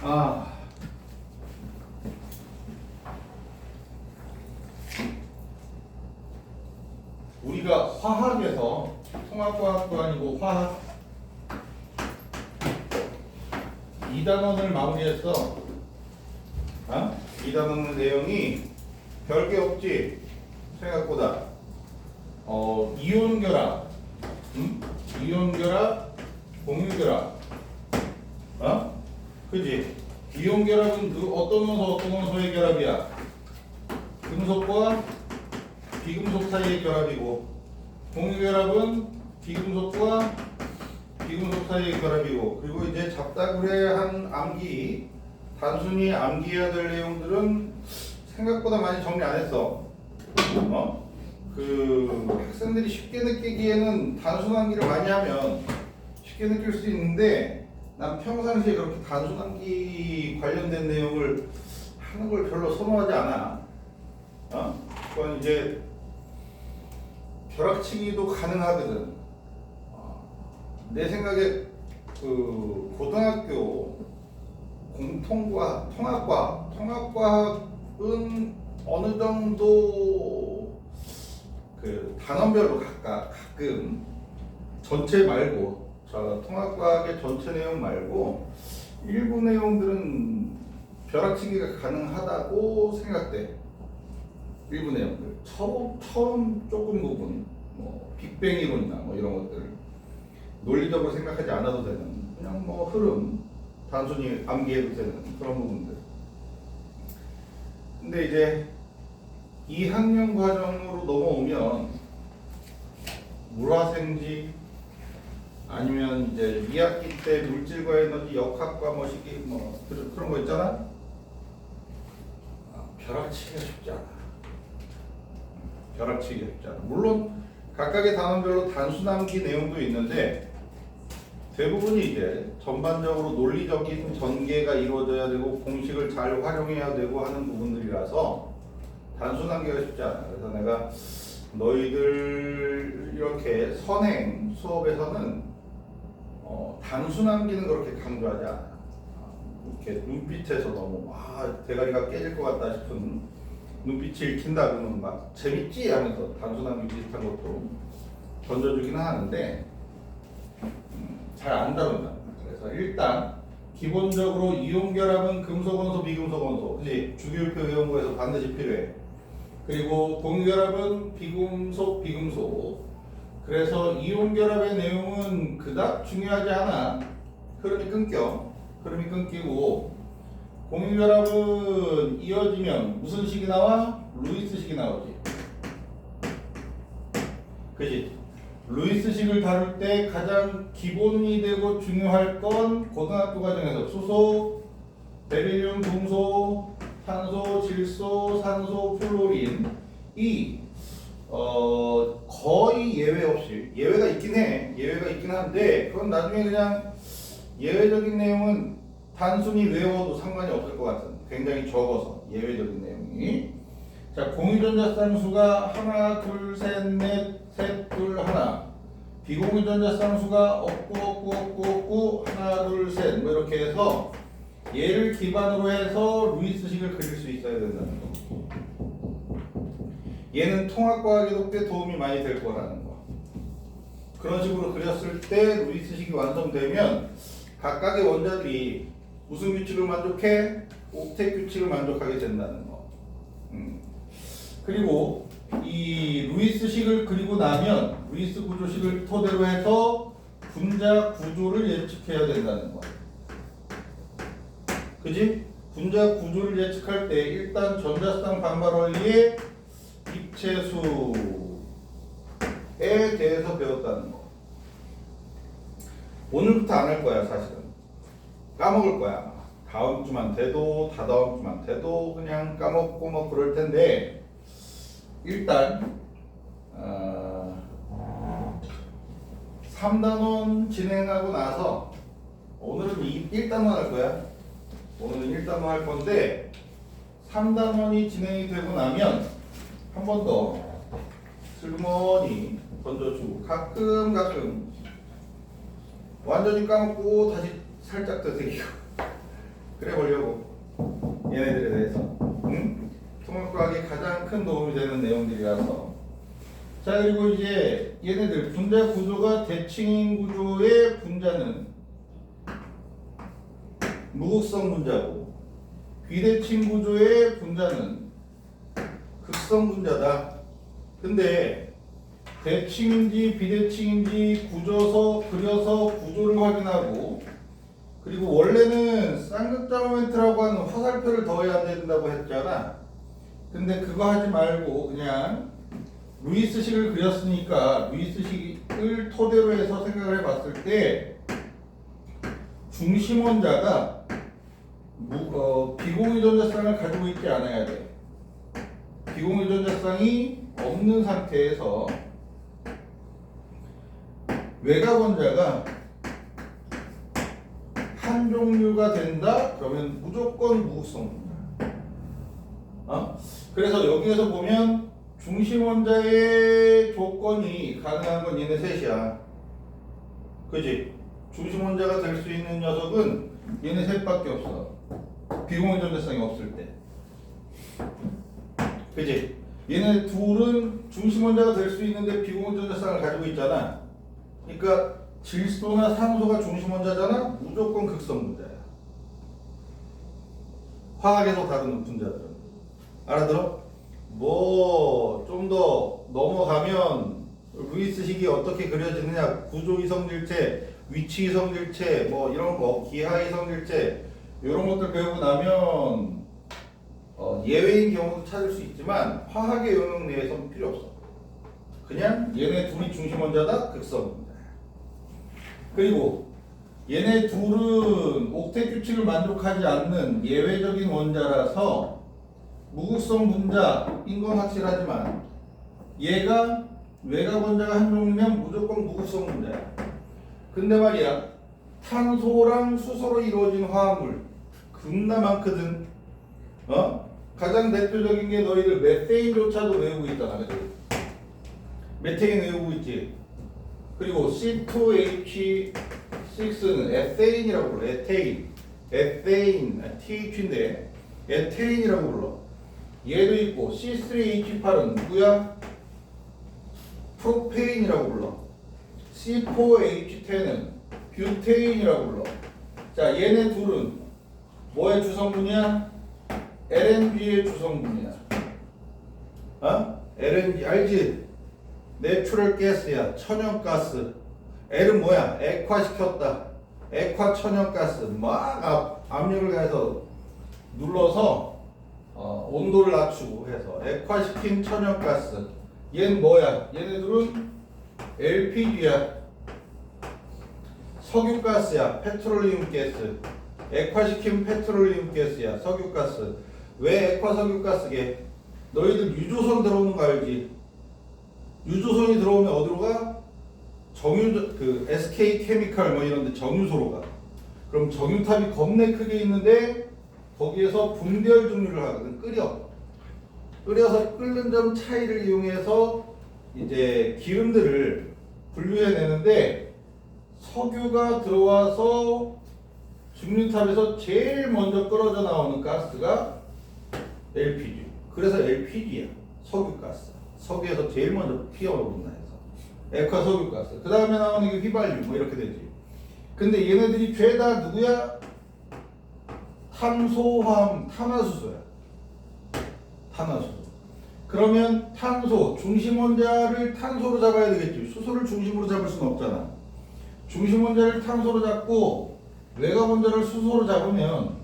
아, 우리가 화학에서 통합과학도 아니고 화학 2단원을 마무리했어. 어? 2단원 내용이 별게 없지. 생각보다 이온 결합, 이온 결합, 공유 결합, 그지? 이온 결합은 어떤 원소의 결합이야? 금속과 비금속 사이의 결합이고, 공유 결합은 비금속과 비금속 사이의 결합이고, 그리고 이제 잡다구레한 암기, 단순히 암기해야 될 내용들은 생각보다 많이 정리 안 했어. 그 학생들이 쉽게 느끼기에는 단순 암기를 많이 하면 쉽게 느낄 수 있는데, 난 평상시에 그렇게 단순 암기 관련된 내용을 하는 걸 별로 선호하지 않아. 그건 이제 벼락치기도 가능하거든. 내 생각에 그 고등학교 공통과학, 통합과학은 어느 정도 그 단원별로 가끔 전체 말고, 통합과학의 전체 내용 말고 일부 내용들은 벼락치기가 가능하다고 생각돼. 일부 내용들, 처음 조금 부분, 뭐 빅뱅 이론이나 뭐 이런 것들 논리적으로 생각하지 않아도 되는 그냥 뭐 흐름, 단순히 암기해도 되는 그런 부분들. 근데 이제 2학년 과정으로 넘어오면 물화생지 아니면 이제 2학기 때 물질과 에너지, 역학과 뭐시기 뭐 그런 거 있잖아. 벼락치기가 쉽지 않아. 벼락치기가 쉽지 않아. 물론 각각의 단원별로 단순 암기 내용도 있는데 대부분이 이제 전반적으로 논리적인 전개가 이루어져야 되고 공식을 잘 활용해야 되고 하는 부분들이라서 단순 암기가 쉽지 않아. 그래서 내가 너희들 이렇게 선행 수업에서는 단순 암기는 그렇게 강조하지 않아. 이렇게 눈빛에서 너무 대가리가 깨질 것 같다 싶은 눈빛이 읽힌다 그러면 막 재밌지 하면서 단순 암기 비슷한 것도 던져주기는 하는데 잘 안 다룬다. 그래서 일단 기본적으로 이온 결합은 금속 원소, 비금속 원소, 그지? 주기율표 외운 거에서 반드시 필요해. 그리고 공유 결합은 비금속, 비금속. 그래서 이온 결합의 내용은 그닥 중요하지 않아. 흐름이 끊기고, 공유 결합은 이어지면 무슨 식이 나와? 루이스 식이 나오지. 그지? 루이스식을 다룰 때 가장 기본이 되고 중요할 건 고등학교 과정에서 수소, 베릴륨, 동소, 탄소, 질소, 산소, 플로린 이 거의 예외 없이, 예외가 있긴 한데 그건 나중에 그냥 예외적인 내용은 단순히 외워도 상관이 없을 것 같은, 굉장히 적어서 예외적인 내용이. 자, 공유전자쌍수가 하나, 둘, 셋, 넷, 셋, 둘, 하나. 비공유전자쌍수가 없고 하나, 둘, 셋 뭐 이렇게 해서 얘를 기반으로 해서 루이스식을 그릴 수 있어야 된다는 거. 얘는 통합과학에도 꽤 도움이 많이 될 거라는 거. 그런 식으로 그렸을 때 루이스식이 완성되면 각각의 원자들이 무슨 규칙을 만족해? 옥텟 규칙을 만족하게 된다는 거. 그리고 이 루이스식을 그리고 나면 루이스 구조식을 토대로 해서 분자 구조를 예측해야 된다는 거. 그지? 분자 구조를 예측할 때 일단 전자쌍 반발 원리의 입체수에 대해서 배웠다는 거. 오늘부터 안 할 거야, 사실은. 까먹을 거야. 다음 주만 돼도, 다다음 주만 돼도 그냥 까먹고 뭐 그럴 텐데, 일단 3단원 진행하고 나서 오늘은 1단원 할 거야. 오늘은 1단원 할 건데 3단원이 진행이 되고 나면 한 번 더 슬그머니 던져주고 가끔 완전히 까먹고 다시 살짝 되새기고 그래 도움이 되는 내용들이라서. 자, 그리고 이제 얘네들 분자 구조가 대칭인 구조의 분자는 무극성 분자고, 비대칭 구조의 분자는 극성 분자다. 근데 대칭인지 비대칭인지 그려서 구조를 확인하고, 그리고 원래는 쌍극자 모멘트라고 하는 화살표를 더해야 안 된다고 했잖아. 근데 그거 하지 말고 그냥 루이스식을 그렸으니까 루이스식을 토대로 해서 생각을 해봤을 때 중심 원자가 비공유전자쌍을 가지고 있지 않아야 돼. 비공유전자쌍이 없는 상태에서 외곽 원자가 한 종류가 된다? 그러면 무조건 무극성 분자. 그래서 여기에서 보면 중심 원자의 조건이 가능한 건 얘네 셋이야. 그지? 중심 원자가 될 수 있는 녀석은 얘네 셋밖에 없어. 비공유전자쌍이 없을 때. 그지? 얘네 둘은 중심 원자가 될 수 있는데 비공유전자쌍을 가지고 있잖아. 그러니까 질소나 산소가 중심 원자잖아. 무조건 극성 분자야. 화학에서 다루는 분자들은. 알아들어? 뭐 좀 더 넘어가면 루이스식이 어떻게 그려지느냐, 구조 이성질체, 위치 이성질체, 뭐 이런 거, 기하 이성질체 이런 것들 배우고 나면 예외인 경우도 찾을 수 있지만 화학의 영역 내에서는 필요 없어. 그냥 얘네 둘이 중심 원자다, 극성 분자. 그리고 얘네 둘은 옥텟 규칙을 만족하지 않는 예외적인 원자라서 무극성 분자인 건 확실하지만 얘가 외곽 원자가 한 종류면 무조건 무극성 분자야. 근데 말이야, 탄소랑 수소로 이루어진 화합물 겁나 많거든. 가장 대표적인 게 너희들 메테인조차도 외우고 있잖아. 그치? 메테인 외우고 있지. 그리고 C2H6는 에테인이라고 불러. 에테인, TH인데 에테인이라고 불러. 얘도 있고 C3H8은 누구야? 프로페인이라고 불러. C4H10은 뷰테인이라고 불러. 자, 얘네 둘은 뭐의 주성분이야? LNG의 주성분이야. LNG 알지? 내추럴 가스야. 천연가스. L은 뭐야? 액화시켰다. 액화 천연가스. 막 압력을 가해서 눌러서 온도를 낮추고 해서 액화시킨 천연가스. 얘는 뭐야? 얘네들은 LPG야. 석유가스야. 페트롤리움 가스. 액화시킨 페트롤리움 가스야. 석유가스. 왜 액화 석유가스게? 너희들 유조선 들어오는 거 알지? 유조선이 들어오면 어디로 가? SK 케미칼 뭐 이런 데 정유소로 가. 그럼 정유탑이 겁내 크게 있는데 거기에서 분별 증류를 하거든. 끓여서 끓는 점 차이를 이용해서 이제 기름들을 분류해내는데 석유가 들어와서 증류탑에서 제일 먼저 끌어져 나오는 가스가 LPG. 그래서 LPG야. 석유가스. 석유에서 제일 먼저 피어오른다 해서 액화 석유가스. 그 다음에 나오는 게 휘발유 뭐 이렇게 되지. 근데 얘네들이 죄다 누구야? 탄화수소야. 탄화수소. 그러면 탄소, 중심 원자를 탄소로 잡아야 되겠지. 수소를 중심으로 잡을 수는 없잖아. 중심 원자를 탄소로 잡고 외곽 원자를 수소로 잡으면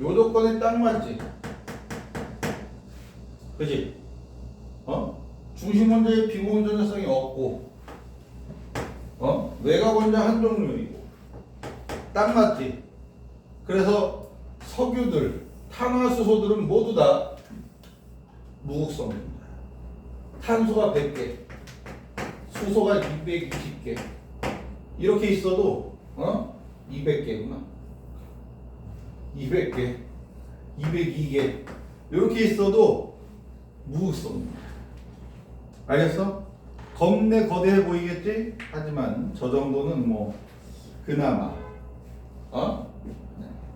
요 조건에 딱 맞지. 그치? 중심 원자의 비공유전자성이 없고 외곽 원자 한 종류이고 딱 맞지. 그래서 석유들, 탄화수소들은 모두 다 무극성입니다. 탄소가 100개, 수소가 220개. 이렇게 있어도 200개구나. 200개, 202개. 이렇게 있어도 무극성입니다. 알겠어? 겁내 거대해 보이겠지? 하지만 저 정도는 뭐 그나마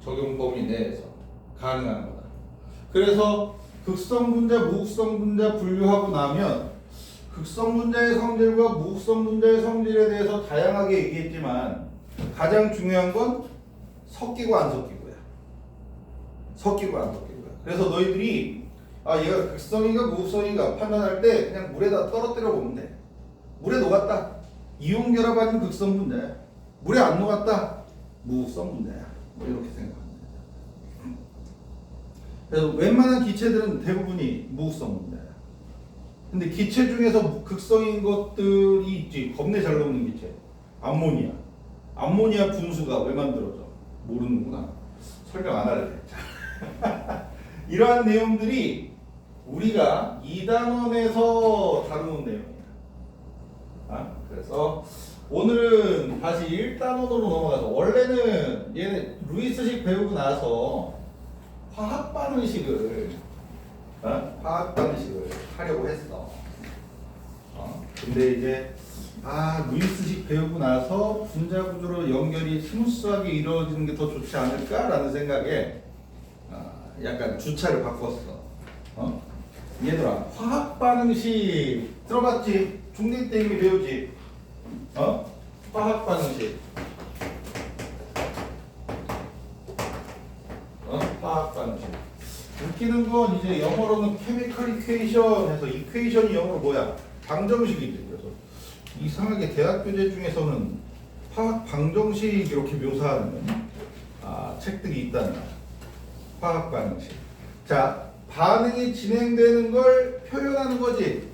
적용 범위 내에서 가능한 거다. 그래서 극성 분자, 무극성 분자 분류하고 나면 극성 분자의 성질과 무극성 분자의 성질에 대해서 다양하게 얘기했지만 가장 중요한 건 섞이고 안 섞이고야. 섞이고 안 섞이고야. 그래서 너희들이 얘가 극성인가 무극성인가 판단할 때 그냥 물에다 떨어뜨려 보면 돼. 물에 녹았다. 이온 결합하는 극성 분자야. 물에 안 녹았다. 무극성 분자야. 뭐 이렇게 생각합니다. 그래서 웬만한 기체들은 대부분이 무극성 분자야. 근데 기체 중에서 극성인 것들이 있지. 겁내 잘 녹는 기체. 암모니아. 암모니아 분수가 왜 만들어져? 모르는구나. 설명 안 할래. 이러한 내용들이 우리가 2단원에서 다루는 내용이야. 그래서 오늘은 다시 1단원으로 넘어가서 원래는 얘네 루이스식 배우고 나서 화학 반응식을 하려고 했어. 근데 이제 루이스식 배우고 나서 분자 구조로 연결이 스무스하게 이루어지는 게 더 좋지 않을까라는 생각에 약간 주차를 바꿨어. 얘들아, 화학 반응식 들어봤지? 중딩 때 이미 배우지? 화학 반응식. 화학 반응식. 웃기는 건 이제 영어로는 케미컬 이퀘이션 해서 이퀘이션이 영어로 뭐야? 방정식이지. 그래서 이상하게 대학교재 중에서는 화학 방정식 이렇게 묘사하는 책들이 있다는 거야. 화학 반응식. 자, 반응이 진행되는 걸 표현하는 거지.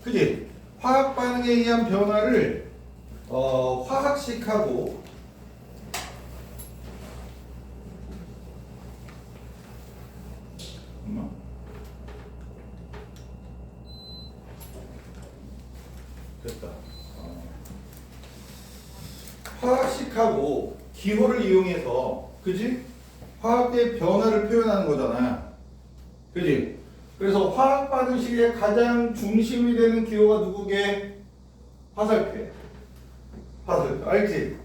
그지? 화학 반응에 의한 변화를 화학식하고 됐다. 화학식하고 기호를 이용해서, 그지? 화학의 변화를 표현하는 거잖아. 그지? 그래서 화학 반응식의 가장 중심이 되는 기호가 누구게? 화살표야. 화살표. 알지?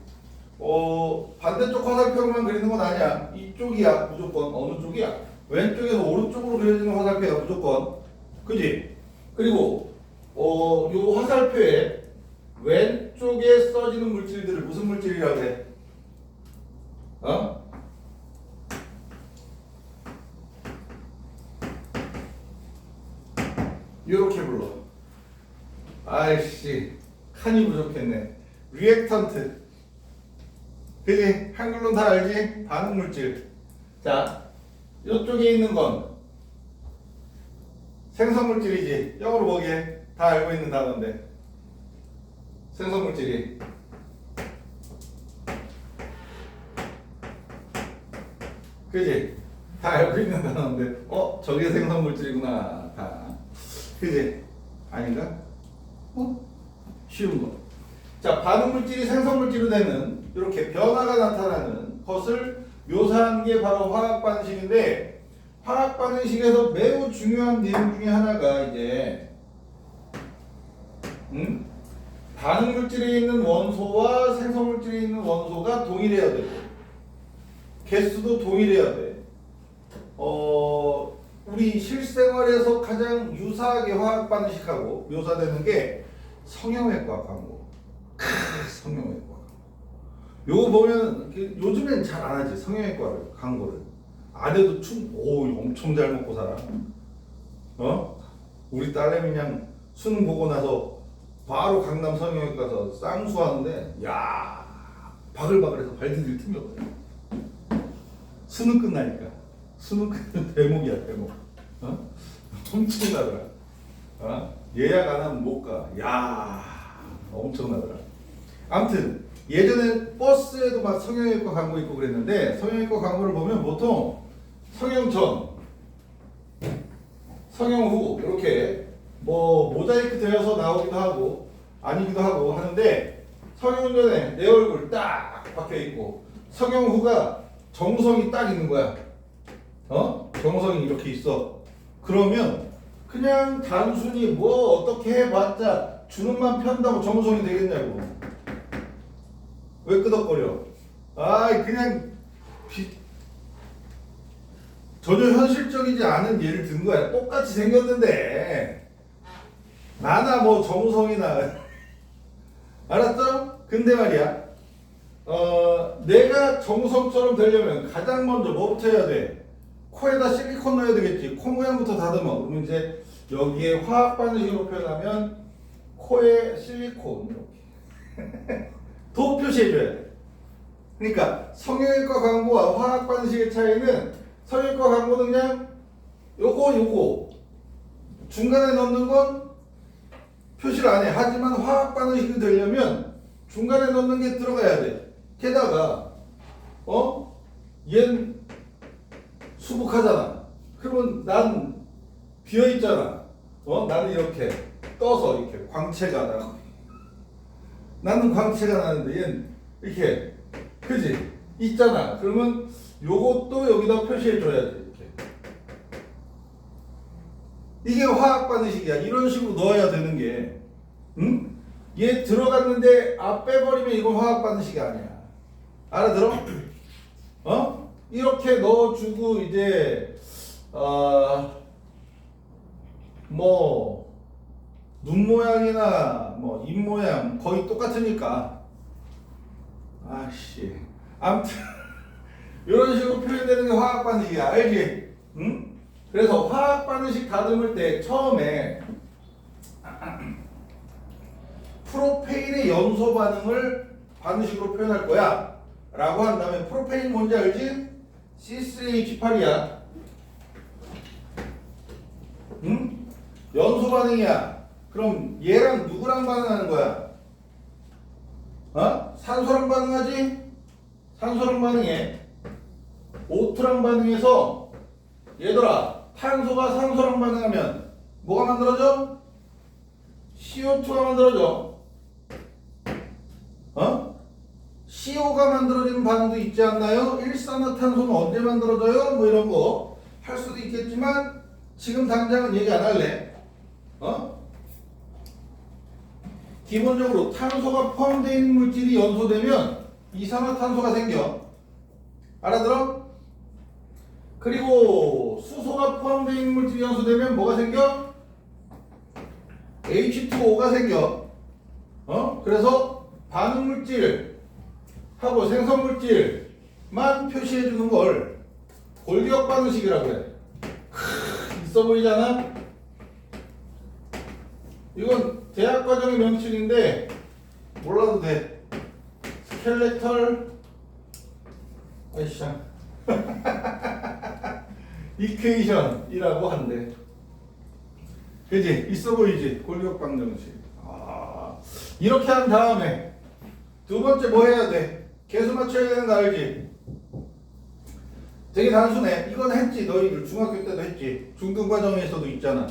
반대쪽 화살표만 그리는 건 아니야. 이쪽이야. 무조건. 어느 쪽이야? 왼쪽에서 오른쪽으로 그려지는 화살표야. 무조건. 그지? 그리고 요 화살표에 왼쪽에 써지는 물질들을 무슨 물질이라고 해? 요렇게 불러. 아이씨, 칸이 부족했네. 리액턴트. 그지? 한글로는 다 알지? 반응 물질. 자, 요쪽에 있는 건 생성 물질이지. 영어로 뭐게? 다 알고 있는 단어인데. 생성 물질이. 그지? 다 알고 있는 단어인데. 저게 생성 물질이구나. 다. 그지? 아닌가? 쉬운 거. 자, 반응 물질이 생성 물질로 되는 이렇게 변화가 나타나는 것을 묘사한 게 바로 화학 반응식인데, 화학 반응식에서 매우 중요한 내용 중에 하나가 이제 반응 물질에 있는 원소와 생성 물질에 있는 원소가 동일해야 되고 개수도 동일해야 돼. 우리 실생활에서 가장 유사하게 화학 반응식하고 묘사되는 게 성형외과 광고. 성형외과. 요거 보면 요즘엔 잘 안 하지. 성형외과를 광고를. 아내도 엄청 잘 먹고 살아. 우리 딸내미 그냥 수능 보고 나서 바로 강남 성형외과 가서 쌍수하는데, 야, 바글바글해서 발 디딜 틈이 없어요. 수능 끝나니까. 수능 끝나면 대목이야, 대목. 엄청나더라. 예약 안 하면 못 가. 야, 엄청나더라. 아무튼 예전에 버스에도 막 성형외과 광고 있고 그랬는데, 성형외과 광고를 보면 보통 성형 전, 성형 후 이렇게 뭐 모자이크 되어서 나오기도 하고 아니기도 하고 하는데, 성형 전에 내 얼굴 딱 박혀 있고 성형 후가 정성이 딱 있는 거야. 정성이 이렇게 있어. 그러면 그냥 단순히 뭐 어떻게 해봤자 주름만 편다고 정성이 되겠냐고. 왜 끄덕거려? 그냥 전혀 현실적이지 않은 예를 든 거야. 똑같이 생겼는데 나나 뭐 정우성이나 알았죠? 근데 말이야 내가 정우성처럼 되려면 가장 먼저 뭐부터 해야 돼? 코에다 실리콘 넣어야 되겠지. 코 모양부터 다듬어. 그러면 이제 여기에 화학 반응식으로 표현하면 코에 실리콘 이렇게 도 표시해줘야 돼. 그러니까 성형외과 광고와 화학 반응식의 차이는 성형외과 광고는 그냥 요거 중간에 넣는 건 표시를 안 해. 하지만 화학 반응식이 되려면 중간에 넣는 게 들어가야 돼. 게다가 얜 수북하잖아. 그러면 난 비어 있잖아. 나는 이렇게 떠서 이렇게 광채가 나. 나는 광채가 나는데 얜 이렇게 그지? 있잖아. 그러면 요것도 여기다 표시해 줘야 돼. 이렇게. 이게 화학 반응식이야. 이런 식으로 넣어야 되는 게. 응? 얘 들어갔는데 빼버리면 이건 화학 반응식이 아니야. 알아들어? 이렇게 넣어주고 이제 뭐 눈 모양이나 뭐 입 모양 거의 똑같으니까 아씨 아무튼 이런 식으로 표현되는 게 화학 반응식이야. 알지? 응? 그래서 화학 반응식 다듬을 때 처음에 프로페인의 연소 반응을 반응식으로 표현할 거야 라고 한 다음에 프로페인 뭔지 알지? C3H8이야. 응? 연소 반응이야. 그럼 얘랑 누구랑 반응하는 거야? 산소랑 반응하지? 산소랑 반응해. O2랑 반응해서 얘들아 탄소가 산소랑 반응하면 뭐가 만들어져? CO2가 만들어져. CO가 만들어지는 반응도 있지 않나요? 일산화탄소는 언제 만들어져요? 뭐 이런 거 할 수도 있겠지만 지금 당장은 얘기 안 할래. 기본적으로 탄소가 포함되어 있는 물질이 연소되면 이산화탄소가 생겨. 알아들어? 그리고 수소가 포함되어 있는 물질이 연소되면 뭐가 생겨? H2O가 생겨. 그래서 반응물질 하고 생성물질만 표시해주는 걸 골기역 반응식이라고 해. 있어 보이잖아? 이건 대학과정의 명칭인데 몰라도 돼. 스켈레털 아이씨야 이퀘이션이라고 한대. 그지? 있어 보이지? 골격 방정식. 이렇게 한 다음에 두 번째 뭐 해야 돼? 계수 맞춰야 되는 거 알지? 되게 단순해. 이건 했지. 너희들 중학교 때도 했지. 중등과정에서도 있잖아.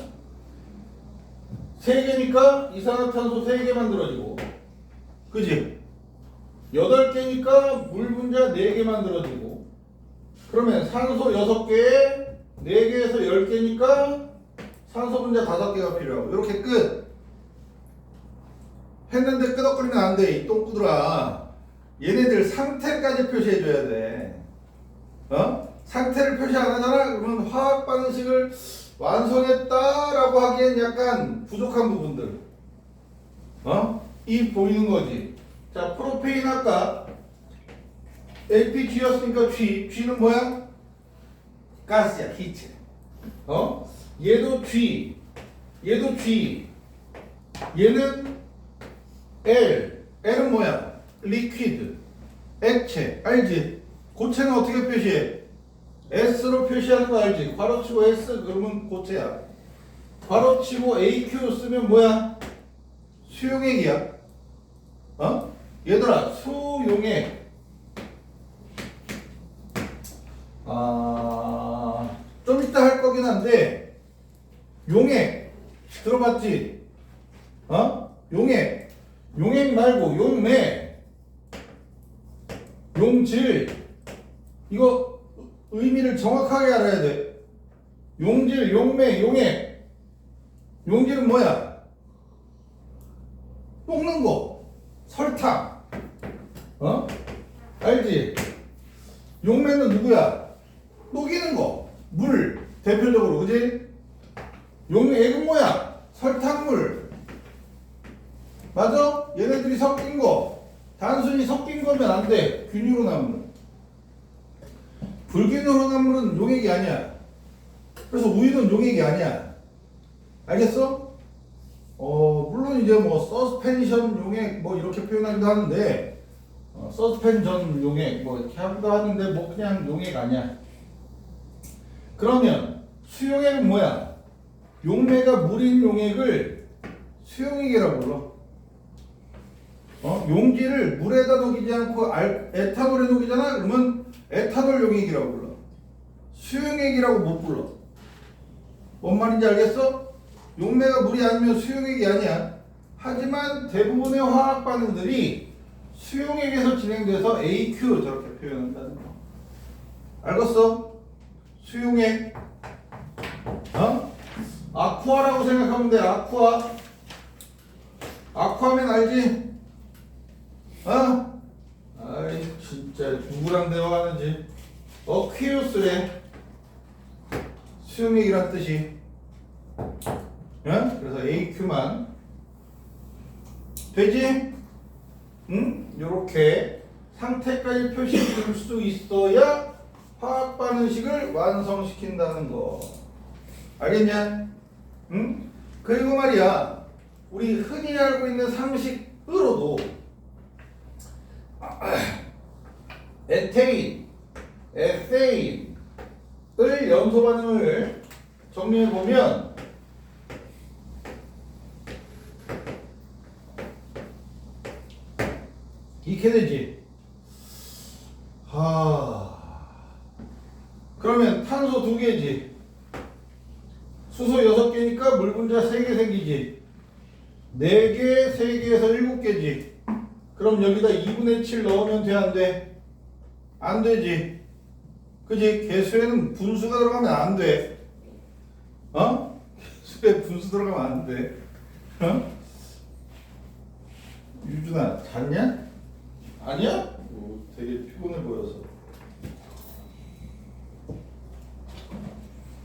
3개니까 이산화탄소 3개 만들어지고, 그지? 8개니까 물 분자 4개 만들어지고, 그러면 산소 6개에 4개에서 10개니까 산소 분자 5개가 필요하고. 이렇게 끝. 했는데 끄덕거리면 안 돼. 이 똥꾸들아. 얘네들 상태까지 표시해줘야 돼. 상태를 표시 안 하잖아? 그러면 화학 반응식을 완성했다라고 하기엔 약간 부족한 부분들. 이 보이는 거지. 자, 프로페인 아까 LPG였으니까 G는 뭐야? 가스야, 기체. 얘도 G, 얘도 G. 얘는 L은 뭐야? 리퀴드, 액체. 알지? 고체는 어떻게 표시해? S로 표시하는 거 알지? 괄호치고 S 그러면 고체야. 괄호치고 AQ 쓰면 뭐야? 수용액이야. 얘들아, 수용액. 좀 이따 할 거긴 한데, 용액. 들어봤지? 용액. 용액 말고 용매. 용질. 이거 의미를 정확하게 알아야 돼. 용질, 용매, 용액. 용질은 뭐야? 녹는 거. 설탕. 알지? 용매는 누구야? 녹이는 거. 물 대표적으로 그지? 용액은 뭐야? 설탕물. 맞아? 얘네들이 섞인 거. 단순히 섞인 거면 안 돼. 균일혼합물. 불균일혼합물은 용액이 아니야. 그래서 우유는 용액이 아니야. 알겠어? 물론 이제 뭐 서스펜션 용액 뭐 이렇게 표현하기도 하는데 서스펜션 용액 뭐 이렇게 하기도 하는데 뭐 그냥 용액 아니야. 그러면 수용액은 뭐야? 용매가 물인 용액을 수용액이라고 불러. 용기를 물에다 녹이지 않고 에탄올에 녹이잖아? 그러면 에탄올 용액이라고 불러. 수용액이라고 못 불러. 뭔 말인지 알겠어? 용매가 물이 아니면 수용액이 아니야. 하지만 대부분의 화학 반응들이 수용액에서 진행돼서 AQ 저렇게 표현한다는 거. 알겠어? 수용액. 아쿠아라고 생각하면 돼. 아쿠아. 아쿠아면 알지? 아이 진짜 누구랑 대화하는지. 어퀴우스래. 수용액이란 뜻이. 그래서 AQ만 되지? 응? 요렇게 상태까지 표시해 줄 수 있어야 화학 반응식을 완성시킨다는 거. 알겠냐? 응? 그리고 말이야, 우리 흔히 알고 있는 상식으로도 에테인, 에세인을 염소 반응을 정리해 보면 이렇게 되지. 그러면 탄소 2개지. 수소 6개니까 물 분자 3개 생기지. 4개, 3개에서 7개지. 그럼 여기다 2분의 7 넣으면 돼, 안 돼? 안 되지. 그지? 개수에는 분수가 들어가면 안 돼. 개수에 분수 들어가면 안 돼. 유준아, 잤냐? 아니야? 되게 피곤해 보여서.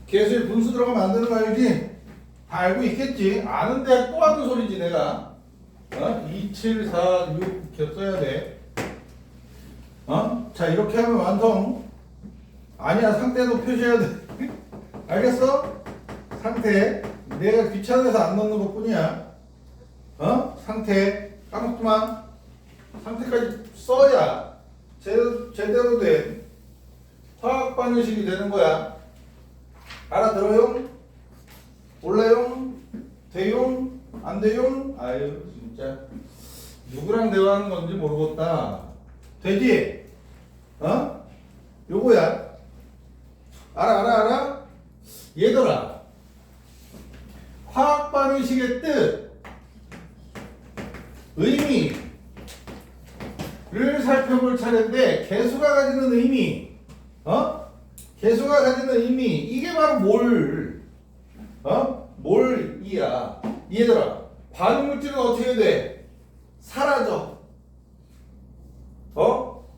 개수에 분수 들어가면 안 되는 거 알지? 다 알고 있겠지? 아는데 또 하는 소리지 내가. 2, 7, 4, 6 이렇게 써야 돼. 자 이렇게 하면 완성. 아니야, 상태도 표시해야 돼. 알겠어? 상태. 내가 귀찮아서 안 넣는 것 뿐이야. 상태 까먹지 마. 상태까지 써야 제대로 된 화학 반응식이 되는 거야. 알아들어요? 몰라요? 돼요? 안 돼요? 아유 진짜 누구랑 대화하는 건지 모르겠다. 되지? 요거야. 알아? 얘들아, 화학 반응식의 뜻, 의미를 살펴볼 차례인데, 개수가 가지는 의미, 개수가 가지는 의미, 이게 바로 몰이야. 얘들아, 반응물질은 어떻게 돼? 사라져.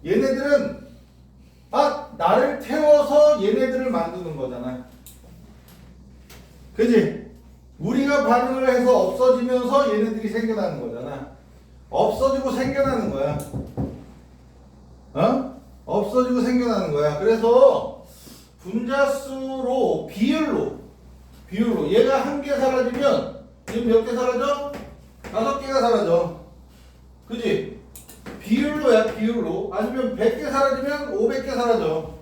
얘네들은 나를 태워서 얘네들을 만드는 거잖아. 그지? 우리가 반응을 해서 없어지면서 얘네들이 생겨나는 거잖아. 없어지고 생겨나는 거야. 없어지고 생겨나는 거야. 그래서 분자수로 비율로 얘가 1개 사라지면 지금 몇 개 사라져? 5개가 사라져. 그지? 비율로야, 비율로. 아니면 100개 사라지면 500개 사라져.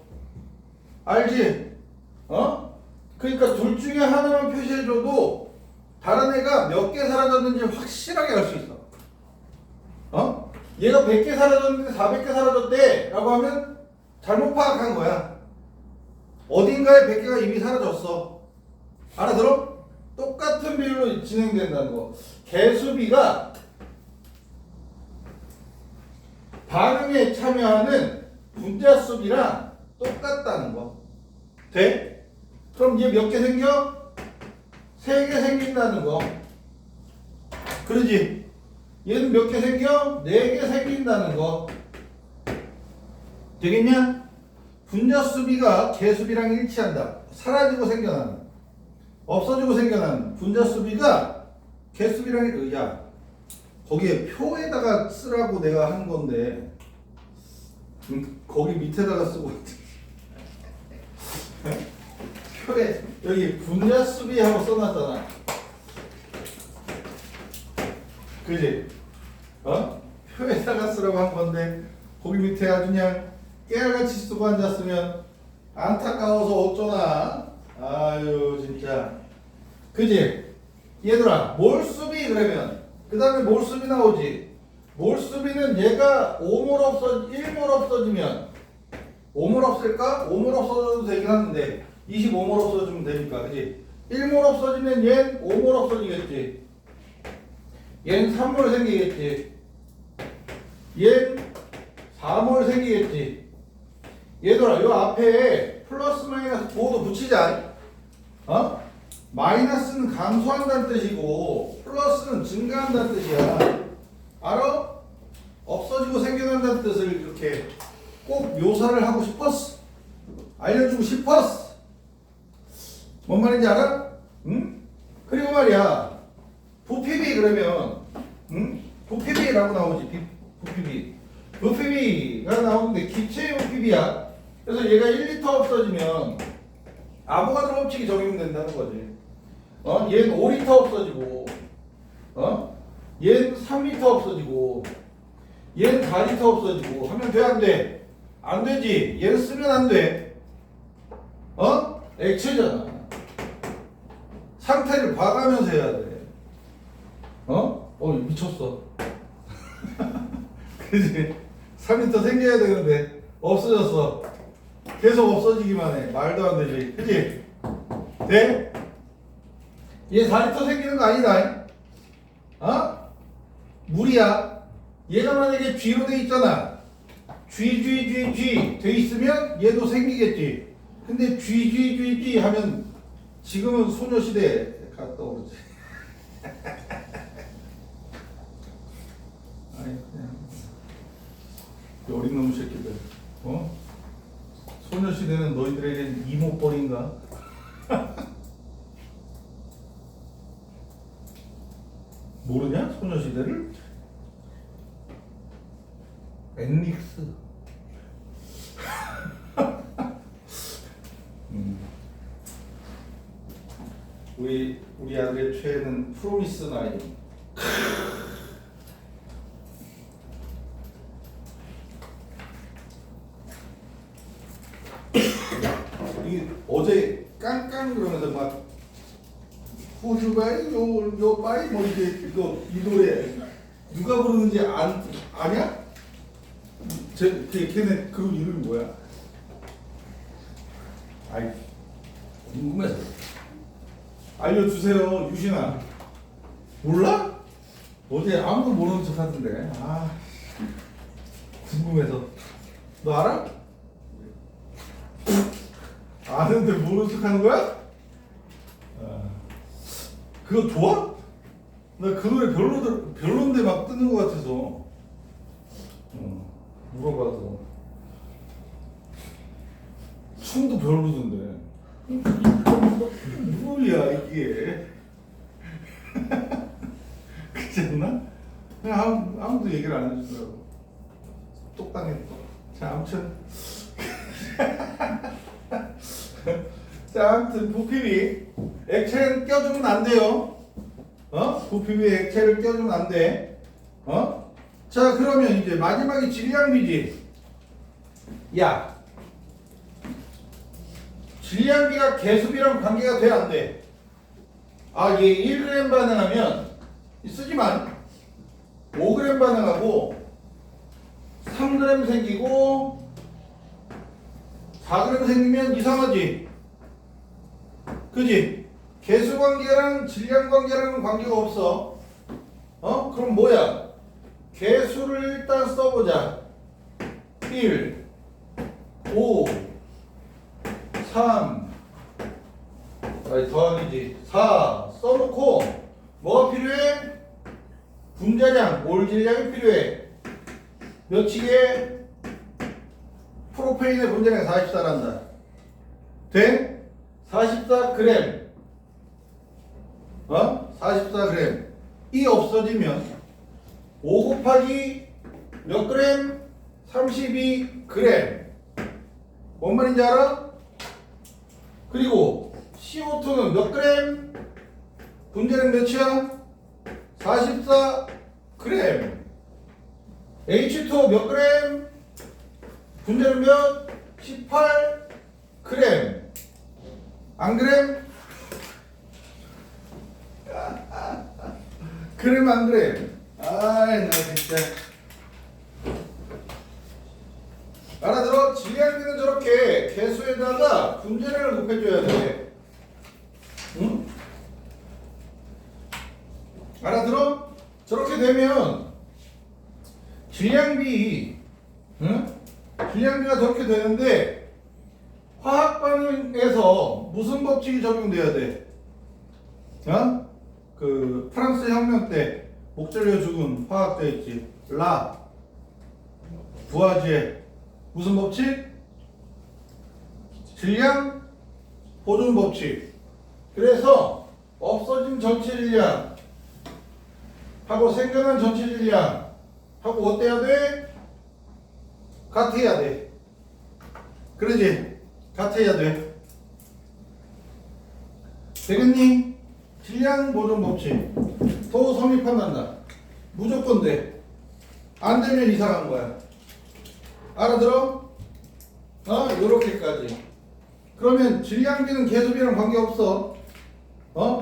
알지? 그러니까 둘 중에 하나만 표시해줘도 다른 애가 몇 개 사라졌는지 확실하게 알 수 있어. 얘가 100개 사라졌는데 400개 사라졌대 라고 하면 잘못 파악한 거야. 어딘가에 100개가 이미 사라졌어. 알아들어? 똑같은 비율로 진행된다는 거. 개수비가 반응에 참여하는 분자수비랑 똑같다는 거. 돼? 그럼 얘 몇 개 생겨? 3개 생긴다는 거. 그러지? 얘는 몇 개 생겨? 4개 생긴다는 거. 되겠냐? 분자 수비가 개수비랑 일치한다. 사라지고 생겨나는, 없어지고 생겨나는 분자 수비가 개수비랑 야 거기에 표에다가 쓰라고 내가 한 건데 거기 밑에다가 쓰고 표에 여기 분자 수비하고 써놨잖아. 그지? 표에다가 쓰라고 한 건데 거기 밑에 아주 그냥 깨알같이 쓰고 앉았으면 안타까워서 어쩌나. 아유 진짜. 그지? 얘들아 몰수비 그러면 그 다음에 몰수비 나오지. 몰수비는 얘가 5몰 없어 1몰 없어지면 5몰 없을까? 5몰 없어져도 되긴 하는데 25몰 없어지면 되니까. 그지? 1몰 없어지면 얘는 5몰 없어지겠지. 얘는 3몰 생기겠지. 얘는 4몰 생기겠지. 얘들아 요 앞에 플러스 마이너스 보호도 붙이자. 마이너스는 감소한다는 뜻이고 플러스는 증가한다는 뜻이야. 알아? 없어지고 생겨난다는 뜻을 이렇게 꼭 묘사를 하고 싶었어. 알려주고 싶었어. 뭔 말인지 알아? 응? 그리고 말이야 부피비 그러면 부피비라고 나오지. 부피비가 나오는데 기체의 부피비야. 그래서 얘가 1리터 없어지면 아보가드로 법칙이 적용된다는 거지. 얘는 5리터 없어지고, 얘는 3리터 없어지고, 얘는 4리터 없어지고 하면 돼, 안 돼? 안 되지. 얘는 쓰면 안 돼. 액체잖아. 상태를 봐가면서 해야 돼. 미쳤어. 그지? 3리터 생겨야 되는데 없어졌어. 계속 없어지기만 해. 말도 안 되지. 그지? 돼? 얘 4리터 생기는 거 아니다. 물이야. 얘가 만약에 G로 돼 있잖아. G 돼 있으면 얘도 생기겠지. 근데 G 하면 지금은 소녀시대 갔다 오르지. 아이 그냥 어린 놈의 새끼들. 소녀시대는 너희들에겐 이모뻘인가? 모르냐? 소녀시대를? 엔닉스. 우리 아들의 최애는 프로미스 나인. 이게 어제 깡깡 그러면서 막 후주바이 요 바이 뭐 이게 이 노래 누가 부르는지 아냐? 걔네 그룹 이름이 뭐야? 아이 궁금해서 알려주세요. 유신아 몰라? 어제 아무도 모르는 척 하던데. 궁금해서. 너 알아? 아는데 모르는 척 하는 거야? 그거 좋아? 나 그 노래 별론데 막 뜨는 것 같아서 물어봐서 춤도 별로던데. 뭐야 이게? 그렇지 않나? 그냥 아무도 얘기를 안 해주더라고. 똑당했어. 자 아무튼 자 아무튼 부피비 액체는 껴주면 안 돼요. 부피비에 액체를 껴주면 안 돼. 자 그러면 이제 마지막이 질량비지. 야 질량비가 개수비랑 관계가 돼 안 돼? 얘 1g 반응하면 쓰지만 5g 반응하고 3g 생기고 4g 생기면 이상하지? 그지? 개수 관계랑 질량 관계랑은 관계가 없어. 그럼 뭐야? 개수를 일단 써보자. 1, 5, 3, 더하기지 4 써놓고 뭐가 필요해? 분자량, 몰 질량이 필요해. 몇이게? 프로페인의 분자량이 44란다. 돼? 44g. 44g. 이 없어지면 5 곱하기 몇 그램? 32g. 뭔 말인지 알아? 그리고 CO2는 몇 그램? 분자량 몇이야? 44g. H2O 몇 그램? 분자량 몇? 18g. 안 그램? 그램 안 그램? 아이 나 진짜. 알아들어? 질량비는 저렇게 개수에다가 분자량을 곱해줘야 돼. 응? 알아들어? 저렇게 되면 질량비, 응? 질량비가 저렇게 되는데 화학 반응에서 무슨 법칙이 적용돼야 돼? 그 프랑스 혁명 때 목전려 죽은 화학자 있지? 부아지에 무슨 법칙? 질량 보존 법칙. 그래서 없어진 전체 질량 하고 생겨난 전체 질량 하고 어때야 돼? 같아야 돼. 그러지? 같아야 돼. 되겠니? 질량 보존 법칙. 더 성립한단다. 무조건 돼. 안 되면 이상한 거야. 알아들어? 요렇게까지. 그러면 질량비는 계수비랑 관계없어.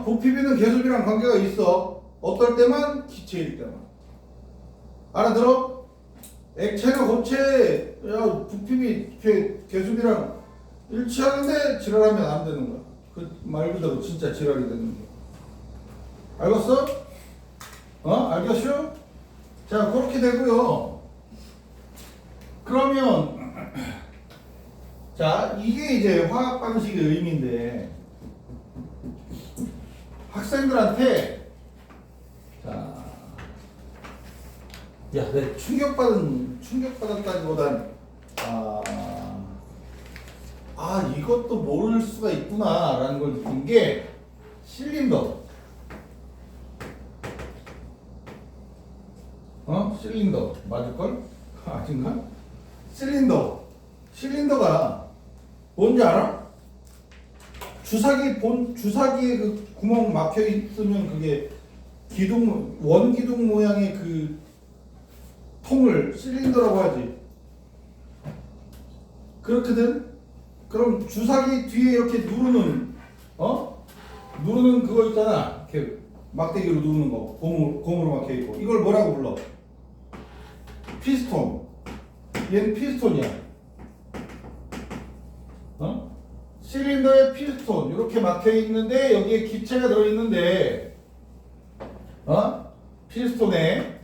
부피비는 계수비랑 관계가 있어. 어떨 때만? 기체일 때만. 알아들어? 액체나 고체, 야, 부피비, 계수비랑 일치하는데 지랄하면 안 되는 거야. 그 말 그대로 진짜 지랄이 되는 거야. 알겠어? 알겠슈? 자, 그렇게 되고요. 그러면 자, 이게 이제 화학 방식의 의미인데 학생들한테 자, 야, 내 충격받았다기보단 이것도 모를 수가 있구나라는 걸 느낀 게 실린더. 실린더 맞을걸? 아닌가? 실린더가 뭔지 알아? 주사기에 그 구멍 막혀 있으면 그게 원기둥 모양의 그 통을 실린더라고 하지. 그렇거든? 그럼 주사기 뒤에 이렇게 누르는 그거 있잖아. 이렇게 막대기로 누르는 거. 고무로 막혀 있고. 이걸 뭐라고 불러? 피스톤. 얘는 피스톤이야. 실린더에 피스톤 이렇게 막혀 있는데 여기에 기체가 들어 있는데 피스톤에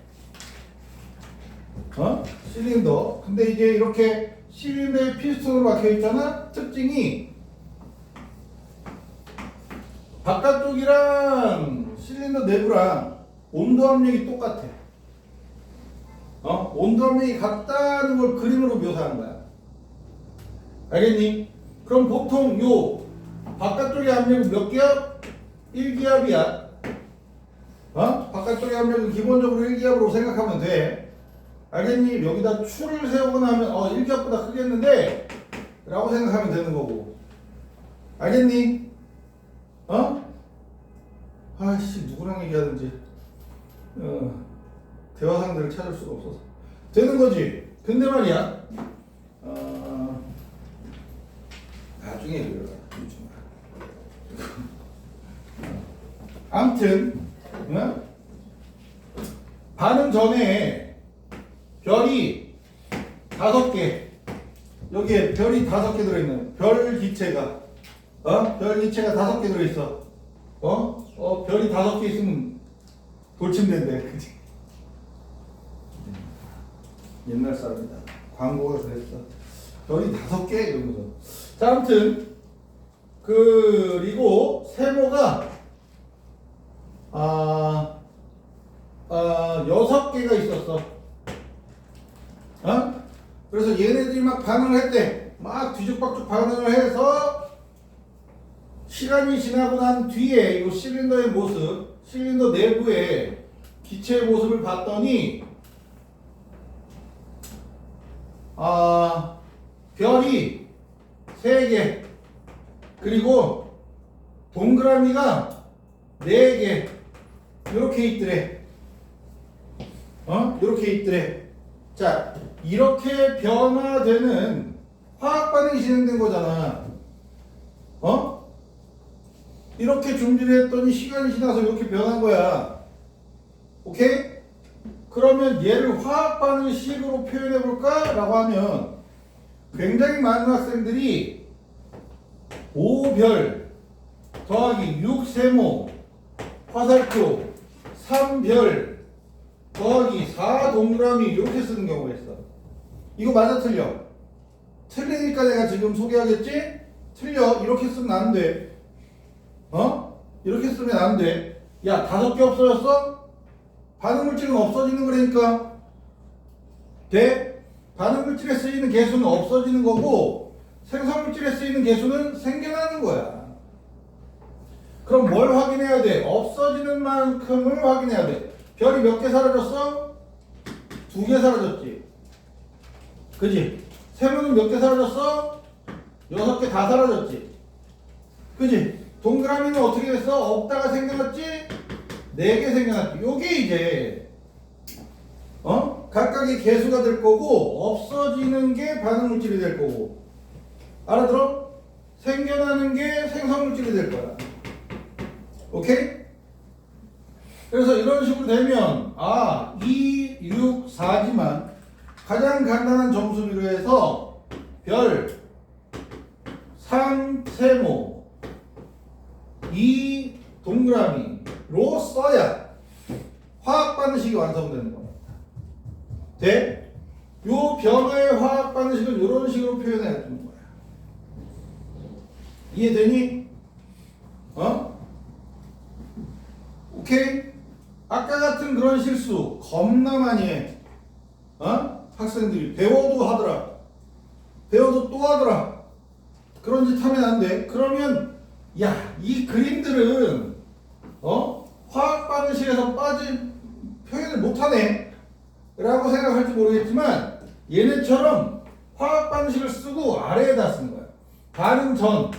실린더. 근데 이제 이렇게 실린더에 피스톤으로 막혀 있잖아. 특징이 바깥쪽이랑 실린더 내부랑 온도 압력이 똑같아. 온도 압력이 같다는 걸 그림으로 묘사한 거야. 알겠니? 그럼 보통 요 바깥쪽의 압력은 몇 기압? 1기압이야. 바깥쪽의 압력은 기본적으로 1기압으로 생각하면 돼. 알겠니? 여기다 추를 세우거나 하면 1기압보다 크겠는데 라고 생각하면 되는 거고. 알겠니? 아이씨, 누구랑 얘기하든지 대화 상대를 찾을 수가 없어서 되는 거지. 근데 말이야, 나중에 얘기를 아무튼 반응 전에 별이 5개, 여기에 별이 5개 들어있는 별 기체가 별 기체가 5개 들어있어. 별이 5개 있으면 돌침된대. 그치? 옛날 사람이다. 광고가 그랬어. 별이 5개 이러면서. 자, 아무튼 그리고 세모가 6개가 있었어. 그래서 얘네들이 막 반응을 했대. 막 뒤죽박죽 반응을 해서 시간이 지나고 난 뒤에 이 실린더의 모습, 실린더 내부의 기체의 모습을 봤더니 별이 3개 그리고 동그라미가 4개 이렇게 있더래. 이렇게 있더래. 자, 이렇게 변화되는 화학 반응이 진행된 거잖아. 이렇게 준비를 했더니 시간이 지나서 이렇게 변한 거야. 오케이? 그러면 얘를 화학 반응식으로 표현해 볼까? 라고 하면 굉장히 많은 학생들이 5별 더하기 6세모 화살표 3별 더하기 4 동그라미 이렇게 쓰는 경우가 있어. 이거 맞아 틀려? 틀리니까 내가 지금 소개하겠지? 틀려. 이렇게 쓰면 안 돼. 이렇게 쓰면 안 돼. 야, 5개 없어졌어? 반응물질은 없어지는 거라니까. 돼? 반응물질에 쓰이는 개수는 없어지는 거고 생성물질에 쓰이는 개수는 생겨나는 거야. 그럼 뭘 확인해야 돼? 없어지는 만큼을 확인해야 돼. 별이 몇 개 사라졌어? 2개 사라졌지. 그지? 세모는 몇 개 사라졌어? 6개 다 사라졌지. 그지? 동그라미는 어떻게 됐어? 없다가 생겨났지? 4개 생겨났지. 요게 이제 각각의 개수가 될 거고 없어지는 게 반응물질이 될 거고. 알아들어? 생겨나는 게 생성물질이 될 거야. 오케이? 그래서 이런 식으로 되면 2, 6, 4지만 가장 간단한 점수비로 해서 별 3, 세모 2 동그라미로 써야 화학 반응식이 완성되는 거야. 돼? 요 변화의 화학 반응식을 이런 식으로 표현해야 되는 거야. 이해되니? 오케이? 아까 같은 그런 실수 겁나 많이 해. 학생들이 배워도 하더라. 배워도 또 하더라. 그런 짓 하면 안 돼. 그러면 야, 이 그림들은 화학 반응식에서 빠진 표현을 못하네 라고 생각할지 모르겠지만 얘네처럼 화학 반응식을 쓰고 아래에다 쓰는 거야. 반응 전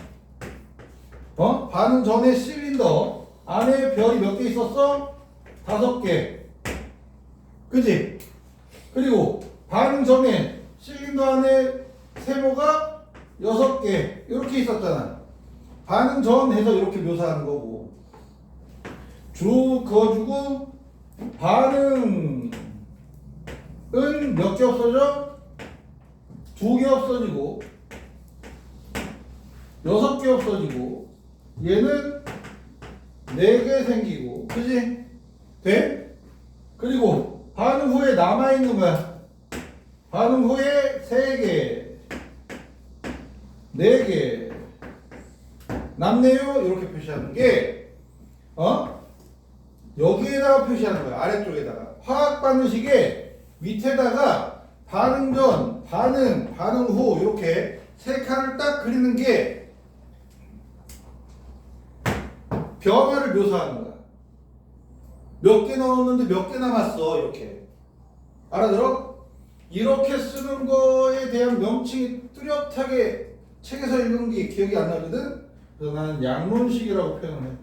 반응 전에 실린더 안에 별이 몇 개 있었어? 5개. 그지? 그리고 반응 전에 실린더 안에 세모가 6개 이렇게 있었잖아. 반응 전 해서 이렇게 묘사하는 거고 쭉 그어주고 반응은 몇 개 없어져? 2개 없어지고 6개 없어지고 얘는 4개 생기고 그지? 돼? 그리고 반응 후에 남아있는 거야. 반응 후에 3개 4개 남네요. 이렇게 표시하는 게 여기에다가 표시하는 거야. 아래쪽에다가 화학 반응식에 밑에다가 반응 전, 반응 후 이렇게 3칸을 딱 그리는 게 변화를 묘사하는 거야. 몇 개 넣었는데 몇 개 남았어. 이렇게 알아들어? 이렇게 쓰는 거에 대한 명칭이 뚜렷하게 책에서 읽은 게 기억이 안 나거든? 그래서 나는 양론식이라고 표현을 해.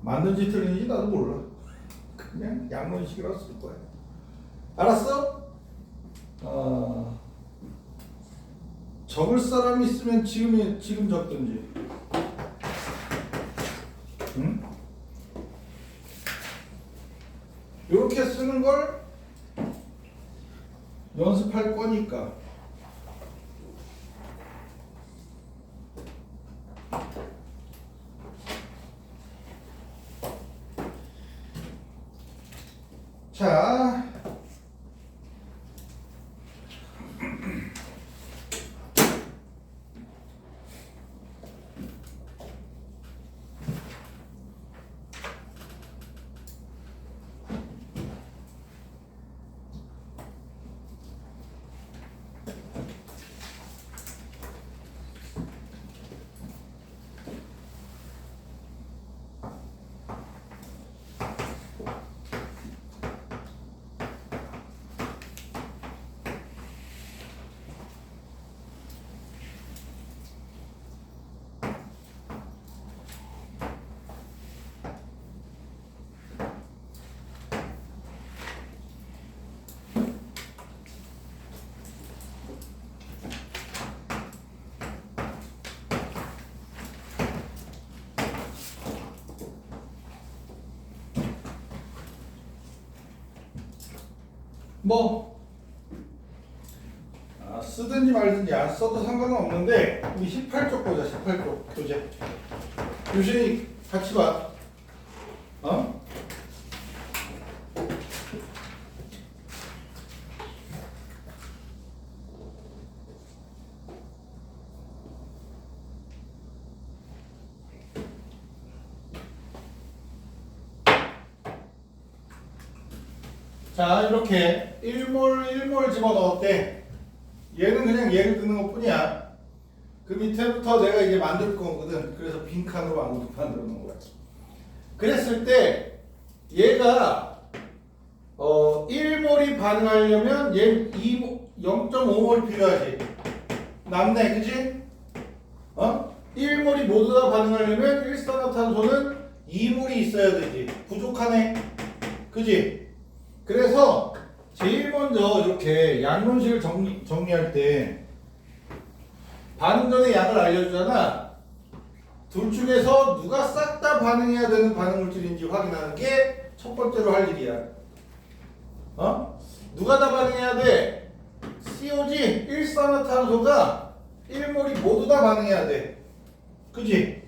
맞는지 틀린지 나도 몰라. 그냥 양론식이라고 쓸 거야. 알았어? 적을 사람이 있으면 지금 적든지. 응? 이렇게 쓰는 걸 연습할 거니까. 자, 뭐 쓰든지 말든지 안 써도 상관은 없는데 우리 18쪽 보자. 18쪽 교재. 유진이 같이 봐. 어? 자, 이렇게 1몰 집어넣었대. 얘는 그냥 예를 드는 것 뿐이야. 그 밑에부터 내가 이제 만들 거거든. 그래서 빈칸으로 만들어 놓은 거야. 그랬을 때 얘가 1몰이 반응하려면 얘 0.5몰 필요하지. 남네, 그치? 1몰이 모두 다 반응하려면 일산화탄소는 2몰이 있어야 되지. 부족하네. 그치? 그래서 제일 먼저 이렇게 양론식을 정리할 때 반응 전의 양을 알려주잖아. 둘 중에서 누가 싹 다 반응해야 되는 반응 물질인지 확인하는 게 첫 번째로 할 일이야. 누가 다 반응해야 돼? COG 일산화탄소가 1몰이 모두 다 반응해야 돼. 그지?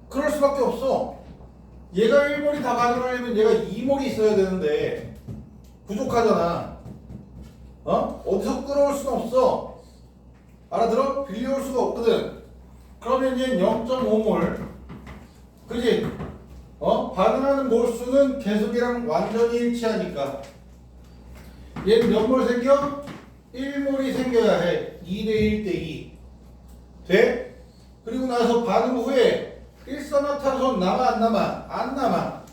그럴 수밖에 없어. 얘가 1몰이 다 반응하려면 얘가 2몰이 있어야 되는데 부족하잖아. 어디서 끌어올 수는 없어. 알아들어? 빌려올 수가 없거든. 그러면 얘는 0.5몰. 그지? 반응하는 몰수는 계속이랑 완전히 일치하니까. 얘는 몇 몰 생겨? 1몰이 생겨야 해. 2대 1대2. 돼? 그리고 나서 반응 후에 일산화탄소는 남아 안 남아? 안 남아.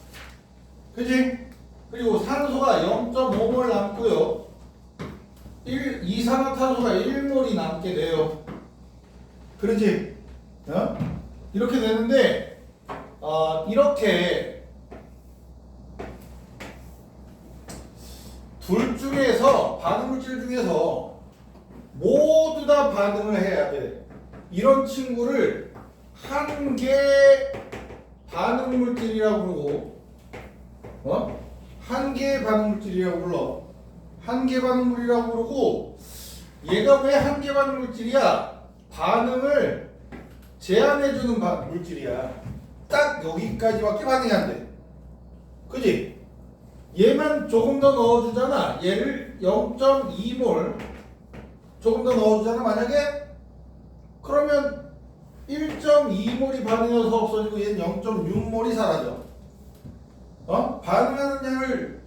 그지? 그리고 산소가 0.5몰 남고요. 이산화탄소가 1몰이 남게 돼요. 그렇지? 이렇게 되는데 이렇게 둘 중에서 반응물질 중에서 모두 다 반응을 해야 돼. 이런 친구를 한계 반응물질이라고 부르고 한계 반응물질이라고 불러. 한계 반응물이라고 부르고 얘가 왜 한계 반응물질이야? 반응을 제한해주는 물질이야. 딱 여기까지밖에 반응이 안 돼. 그지? 얘만 조금 더 넣어주잖아. 얘를 0.2몰 조금 더 넣어주잖아. 만약에 그러면 1.2몰이 반응해서 없어지고 얘는 0.6몰이 사라져. 반응하는 양을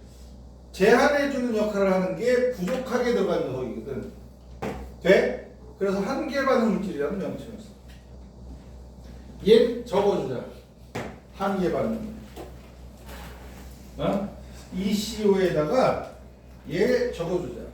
제한해주는 역할을 하는 게 부족하게 들어간 녀석이거든. 돼? 그래서 한계 반응 물질이라는 명칭을 써. 얘 적어주자. 한계 반응. ECO에다가 얘 적어주자.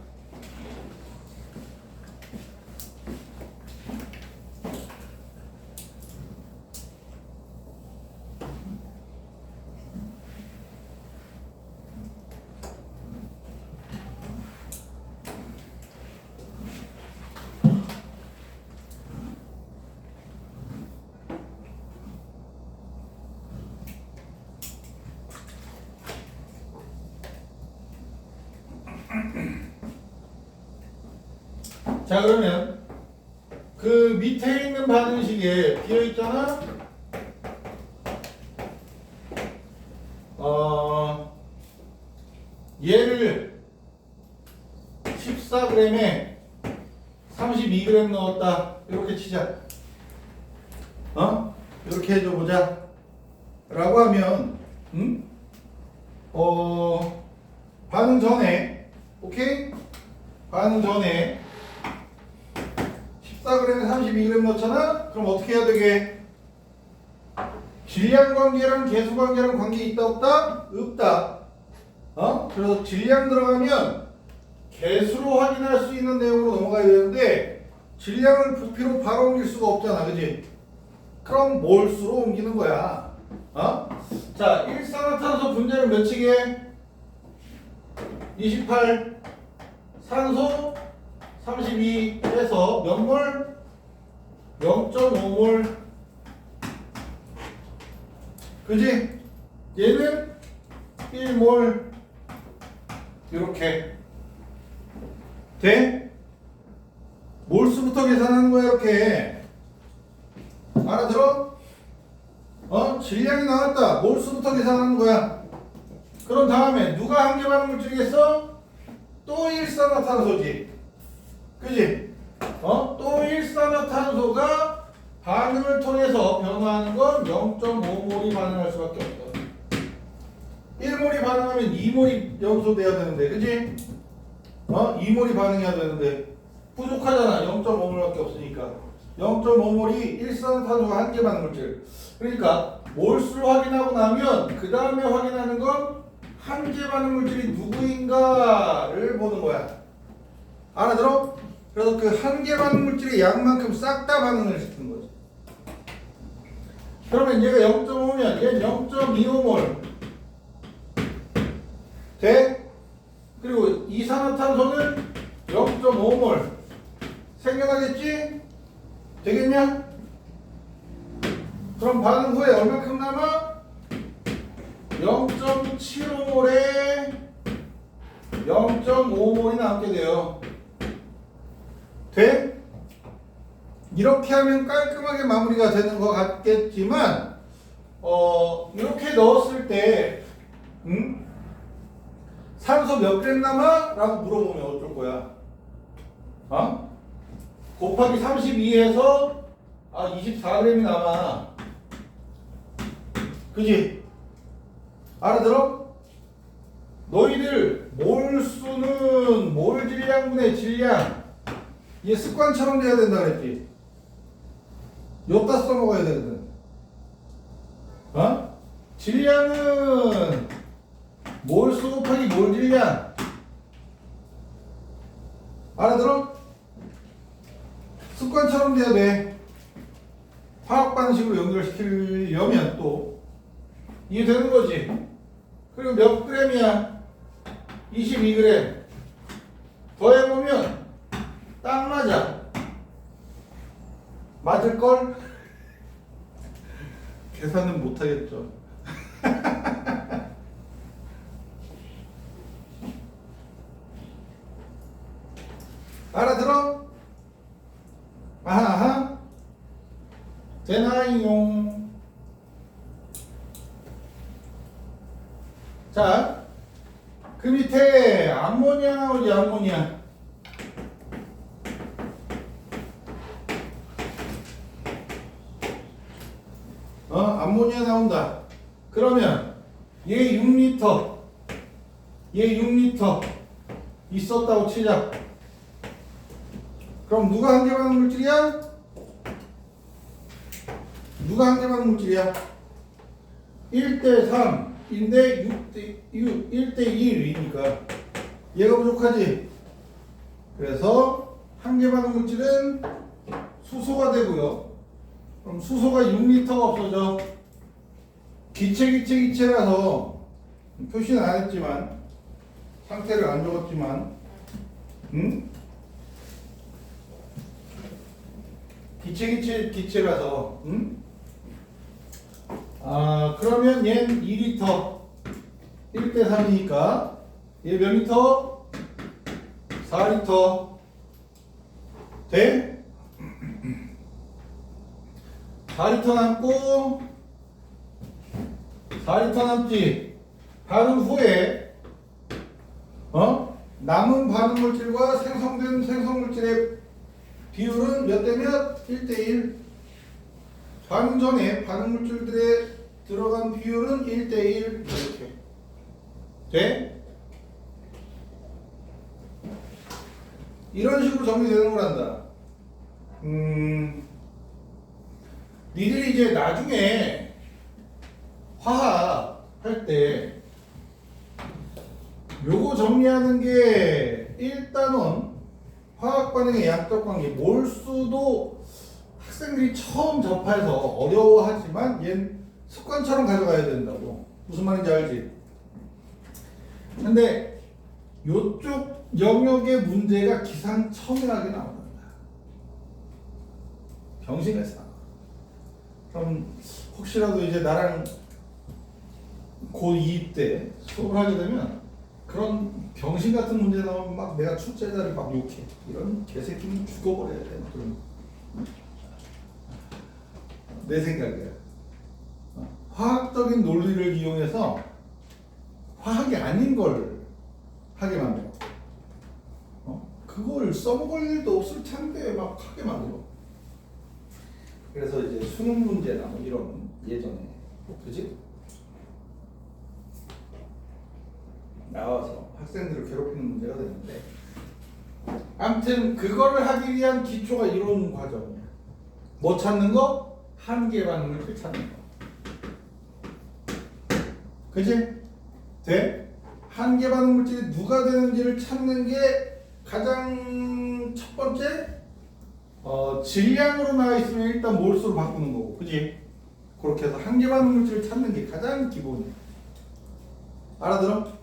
자, 그러면 그 밑에 있는 반응식에 비어있잖아. 얘를 14g에 32g 넣었다. 이렇게 치자. 이렇게 해줘 보자. 라고 하면 반응 전에, 오케이? 반응 전에 14g에 32g 넣잖아? 그럼 어떻게 해야 되게? 질량 관계랑 계수 관계랑 관계 있다 없다? 없다. 그래서 질량 들어가면 계수로 확인할 수 있는 내용으로 넘어가야 되는데 질량을 부피로 바로 옮길 수가 없잖아. 그지? 그럼 몰수로 옮기는 거야. 자, 일산화탄소 분자는 몇이게? 28. 산소 32 해서 몇 몰? 0.5몰. 그지? 얘는 1몰. 이렇게 돼? 몰수부터 계산하는 거야 이렇게. 알아들어? 질량이 나왔다. 몰수부터 계산하는 거야. 그런 다음에 누가 한 개 반응 물질이겠어? 또 일산화탄소지. 그지? 또 일산화탄소가 반응을 통해서 변화하는 건 0.5몰이 반응할 수밖에 없어. 1몰이 반응하면 2몰이 연소돼야 되는데, 그지? 2몰이 반응해야 되는데 부족하잖아. 0.5몰밖에 없으니까. 0.5몰이 일산화탄소가 한 개 반응 물질. 그러니까 몰수를 확인하고 나면 그 다음에 확인하는 건 한 개 반응 물질이 누구인가를 보는 거야. 알아들어? 그래서 그 한 개 반응 물질의 양만큼 싹 다 반응을 시키는 거지. 그러면 얘가 0.5면 얘는 0.25몰 돼? 그리고 이산화탄소는 0.5몰 생겨나겠지? 되겠냐? 그럼 반응 후에 얼마큼 남아? 0.75몰에 0.5몰이 남게 돼요. 돼? 이렇게 하면 깔끔하게 마무리가 되는 것 같겠지만 이렇게 넣었을 때 산소 몇 그램 남아? 라고 물어보면 어쩔 거야? 곱하기 32에서 24g이 남아. 그지? 알아들어? 너희들 몰수는 몰 질량분의 질량 이게 습관처럼 돼야 된다 그랬지? 여기다 써먹어야 되거든. 질량은 몰수 곱하기 몰 질량. 알아들어? 습관처럼 돼야 돼. 화학 방식으로 연결시키려면 또 이게 되는 거지. 그리고 몇 그램이야? 22g. 더해보면 딱 맞아. 맞을걸? 계산은 못하겠죠. 알아들어? 아하. 되나요? 자, 그 밑에 암모니아 나오지, 암모니아. 암모니아 나온다. 그러면 얘 6리터, 얘 6리터 있었다고 치자. 그럼 누가 한 개 반응 물질이야? 누가 한 개 반응 물질이야? 1대 3인데 6대 6, 1대 1이니까 얘가 부족하지. 그래서 한 개 반응 물질은 수소가 되고요. 그럼 수소가 6리터가 없어져. 기체라서 표시는 안 했지만 상태를 안 적었지만 기체라서 그러면 얘는 2리터 1대 3이니까 얘 몇 리터? 4리터 돼? 4리터 남고 4리터 남지. 반응 후에 남은 반응 물질과 생성된 생성 물질의 비율은 몇 대 몇? 1대 1. 반응 전에 반응 물질들에 들어간 비율은 1대 1. 이렇게 돼? 이런 식으로 정리되는 거란다. 니들이 이제 나중에 화학 할 때 요거 정리하는 게 1단원 화학 반응의 양적 관계 몰수도 학생들이 처음 접해서 어려워하지만 얘는 습관처럼 가져가야 된다고. 무슨 말인지 알지? 근데 요쪽 영역의 문제가 기상천외하게 나온다. 병신같이 나와. 그럼 혹시라도 이제 나랑 고2 때 수업을 하게 되면 그런 병신 같은 문제 나오면 막 내가 출제자를 막 욕해. 이런 개새끼는 죽어버려야 돼. 그런 내 생각이야. 화학적인 논리를 이용해서 화학이 아닌 걸 하게 만들어. 그걸 써먹을 일도 없을 텐데 막 하게 만들어. 그래서 이제 수능 문제나 뭐 이런 예전에 그지? 나와서 학생들을 괴롭히는 문제가 되는데 아무튼 그거를 하기 위한 기초가 이런 과정이야. 뭐 찾는 거? 한계 반응을 찾는 거. 그지? 돼? 한계 반응 물질이 누가 되는지를 찾는 게 가장 첫 번째 질량으로 나와 있으면 일단 몰수로 바꾸는 거고, 그지? 그렇게 해서 한계 반응 물질을 찾는 게 가장 기본이야. 알아들어?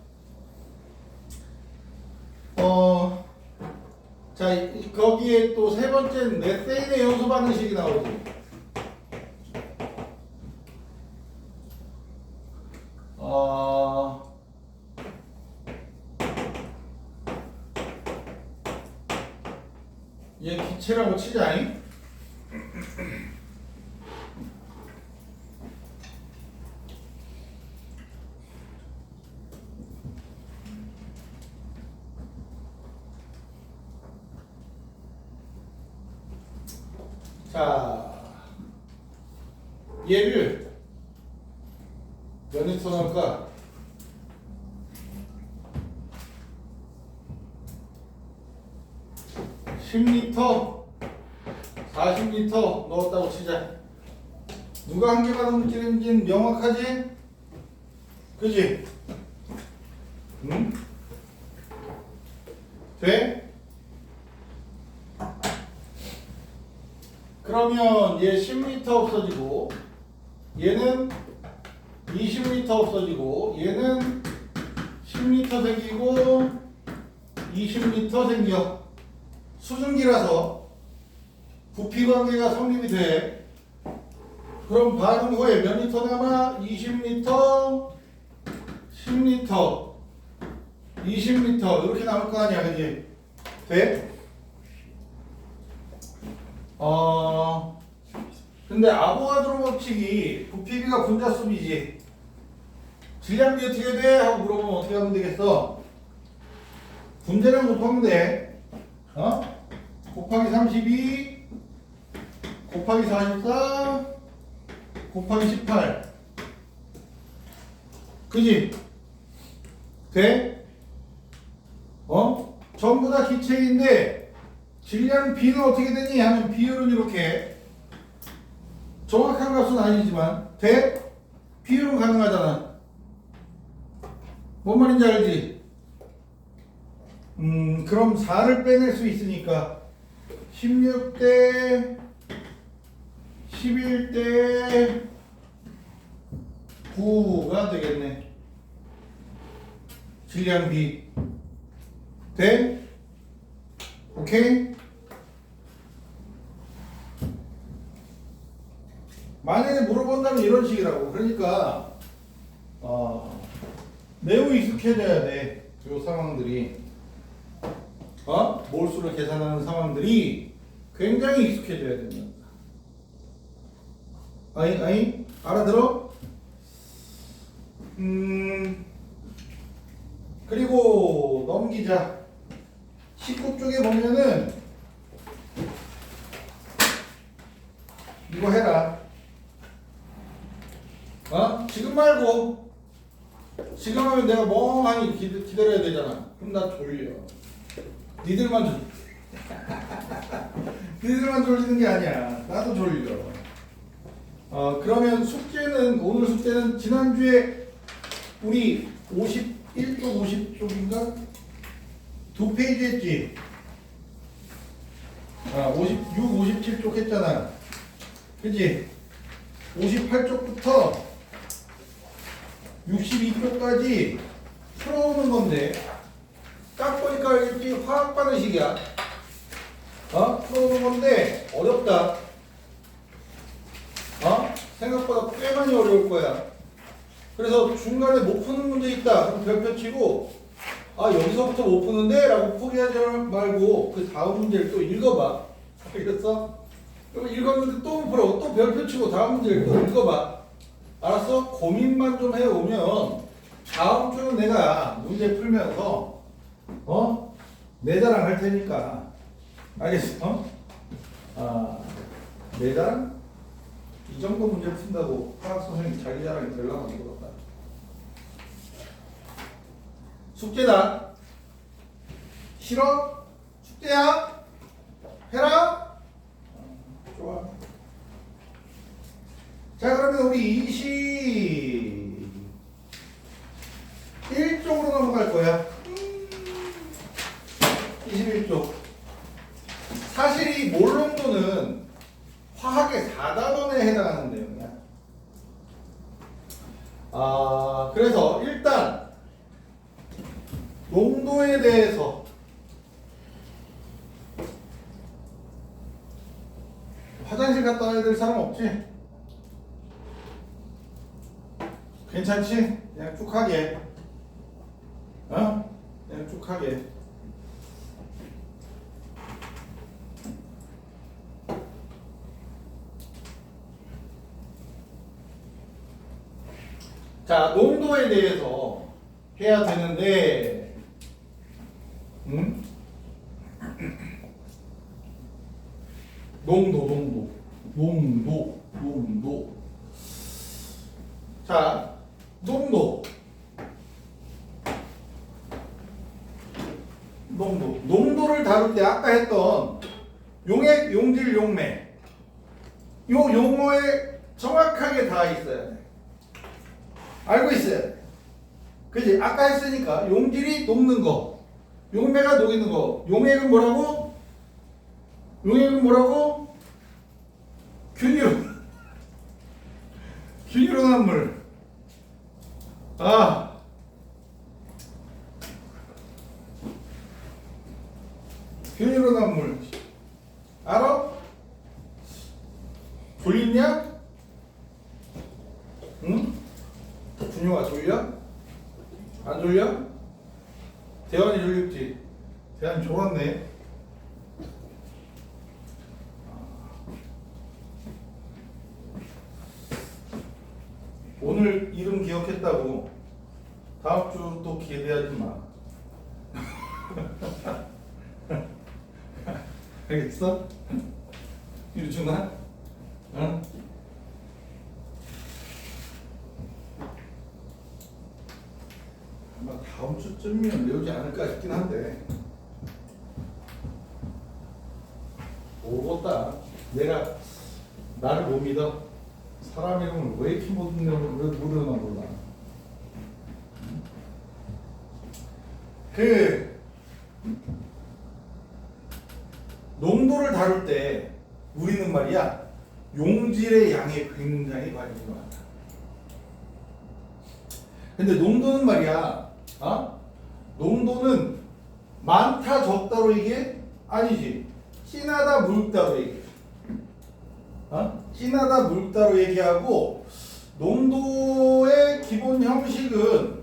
자, 거기에 또 세 번째는 메세인의 연소 반응식이 나오지. 얘 기체라고 치자잉? 자, 얘를 몇 리터 넣을까? 10리터, 40리터 넣었다고 치자. 누가 한계 반응 물질인지는 명확하지? 그지? 응? 돼? 그러면 얘 10리터 없어지고 얘는 20리터 없어지고 얘는 10리터 생기고 20리터 생겨. 수증기라서 부피관계가 성립이 돼. 그럼 반응 후에 몇 리터 남아? 20리터, 10리터, 20리터 이렇게 남을 거 아니야, 그지? 돼? 근데 아보가드로 법칙이 부피비가 분자수비지. 질량비 어떻게 돼? 하고 물어보면 어떻게 하면 되겠어? 분자량 곱하면 돼. 곱하기 32 곱하기 44 곱하기 18 그지? 돼? 전부 다 기체인데 질량 B는 어떻게 되니? 하면 비율은 이렇게 정확한 값은 아니지만 돼? 비율은 가능하잖아. 뭔 말인지 알지? 그럼 4를 빼낼 수 있으니까 16대 11대 9가 되겠네. 질량 B 돼? 오케이? 만약에 물어본다면 이런 식이라고. 그러니까 매우 익숙해져야 돼. 이 상황들이 몰수를 계산하는 상황들이 굉장히 익숙해져야 된다. 아이 알아들어? 그리고 넘기자. 19쪽에 보면은 이거 해라. 지금 말고 지금 하면 내가 멍하니 기다려야 되잖아. 그럼 나 졸려. 니들만 졸리는 게 아니야. 나도 졸려. 그러면 숙제는 오늘 숙제는 지난주에 우리 51쪽 50쪽인가? 2페이지 했지? 56, 57쪽 했잖아. 그치? 58쪽부터 62쪽까지 풀어오는 건데 딱 보니까 알겠지? 화학 반응식이야. 풀어오는 건데 어렵다. 생각보다 꽤 많이 어려울 거야. 그래서 중간에 못 푸는 문제 있다. 그럼 별표 치고 아 여기서부터 못 푸는데? 라고 포기하지 말고 그 다음 문제를 또 읽어봐. 알겠어? 그럼 읽었는데 또 못 풀어. 또 별표 치고 다음 문제를 또 읽어봐. 알았어? 고민만 좀 해오면 다음 주는 내가 문제 풀면서 내 자랑 할 테니까. 알겠어? 내 자랑? 이 정도 문제 푼다고 화학 선생님 자기 자랑이 되려고 하는 것 같다. 숙제다. 싫어? 숙제야? 해라? 좋아. 자, 그러면 우리 21쪽으로 넘어갈 거야. 21쪽. 사실 이 몰농도는 화학의 4단원에 해당하는 내용이야. 그래서 일단 농도에 대해서 화장실 갔다 와야 될 사람 없지? 괜찮지? 그냥 쭉 하게. 그냥 쭉 하게. 자, 농도에 대해서 해야 되는데, 농도. 자, 농도를 다룰 때 아까 했던 용액, 용질, 용매. 요 용어에 정확하게 다 있어야 돼. 알고 있어야 돼. 그지? 아까 했으니까 용질이 녹는 거, 용매가 녹이는 거. 용액은 뭐라고? 균일화합물. 균일화합물. 알아? 졸리냐? 응? 준용아 졸려? 안 졸려? 대환이 졸립지? 대환이 졸았네. 오늘 이름 기억했다고 다음 주 또 기대하지 마. 알겠어? 유준아? 응? 아마 다음 주쯤이면 외우지 않을까 싶긴 한데 모르겠다. 내가 나를 못 믿어? 사람 이름을 왜 이렇게 모르나 몰라. 그 농도를 다룰 때 우리는 말이야 용질의 양에 굉장히 관심이 많다. 근데 농도는 말이야 농도는 많다 적다로 이게 아니지. 진하다 묽다로 얘기해. 진하다 묽다로 얘기하고 농도의 기본 형식은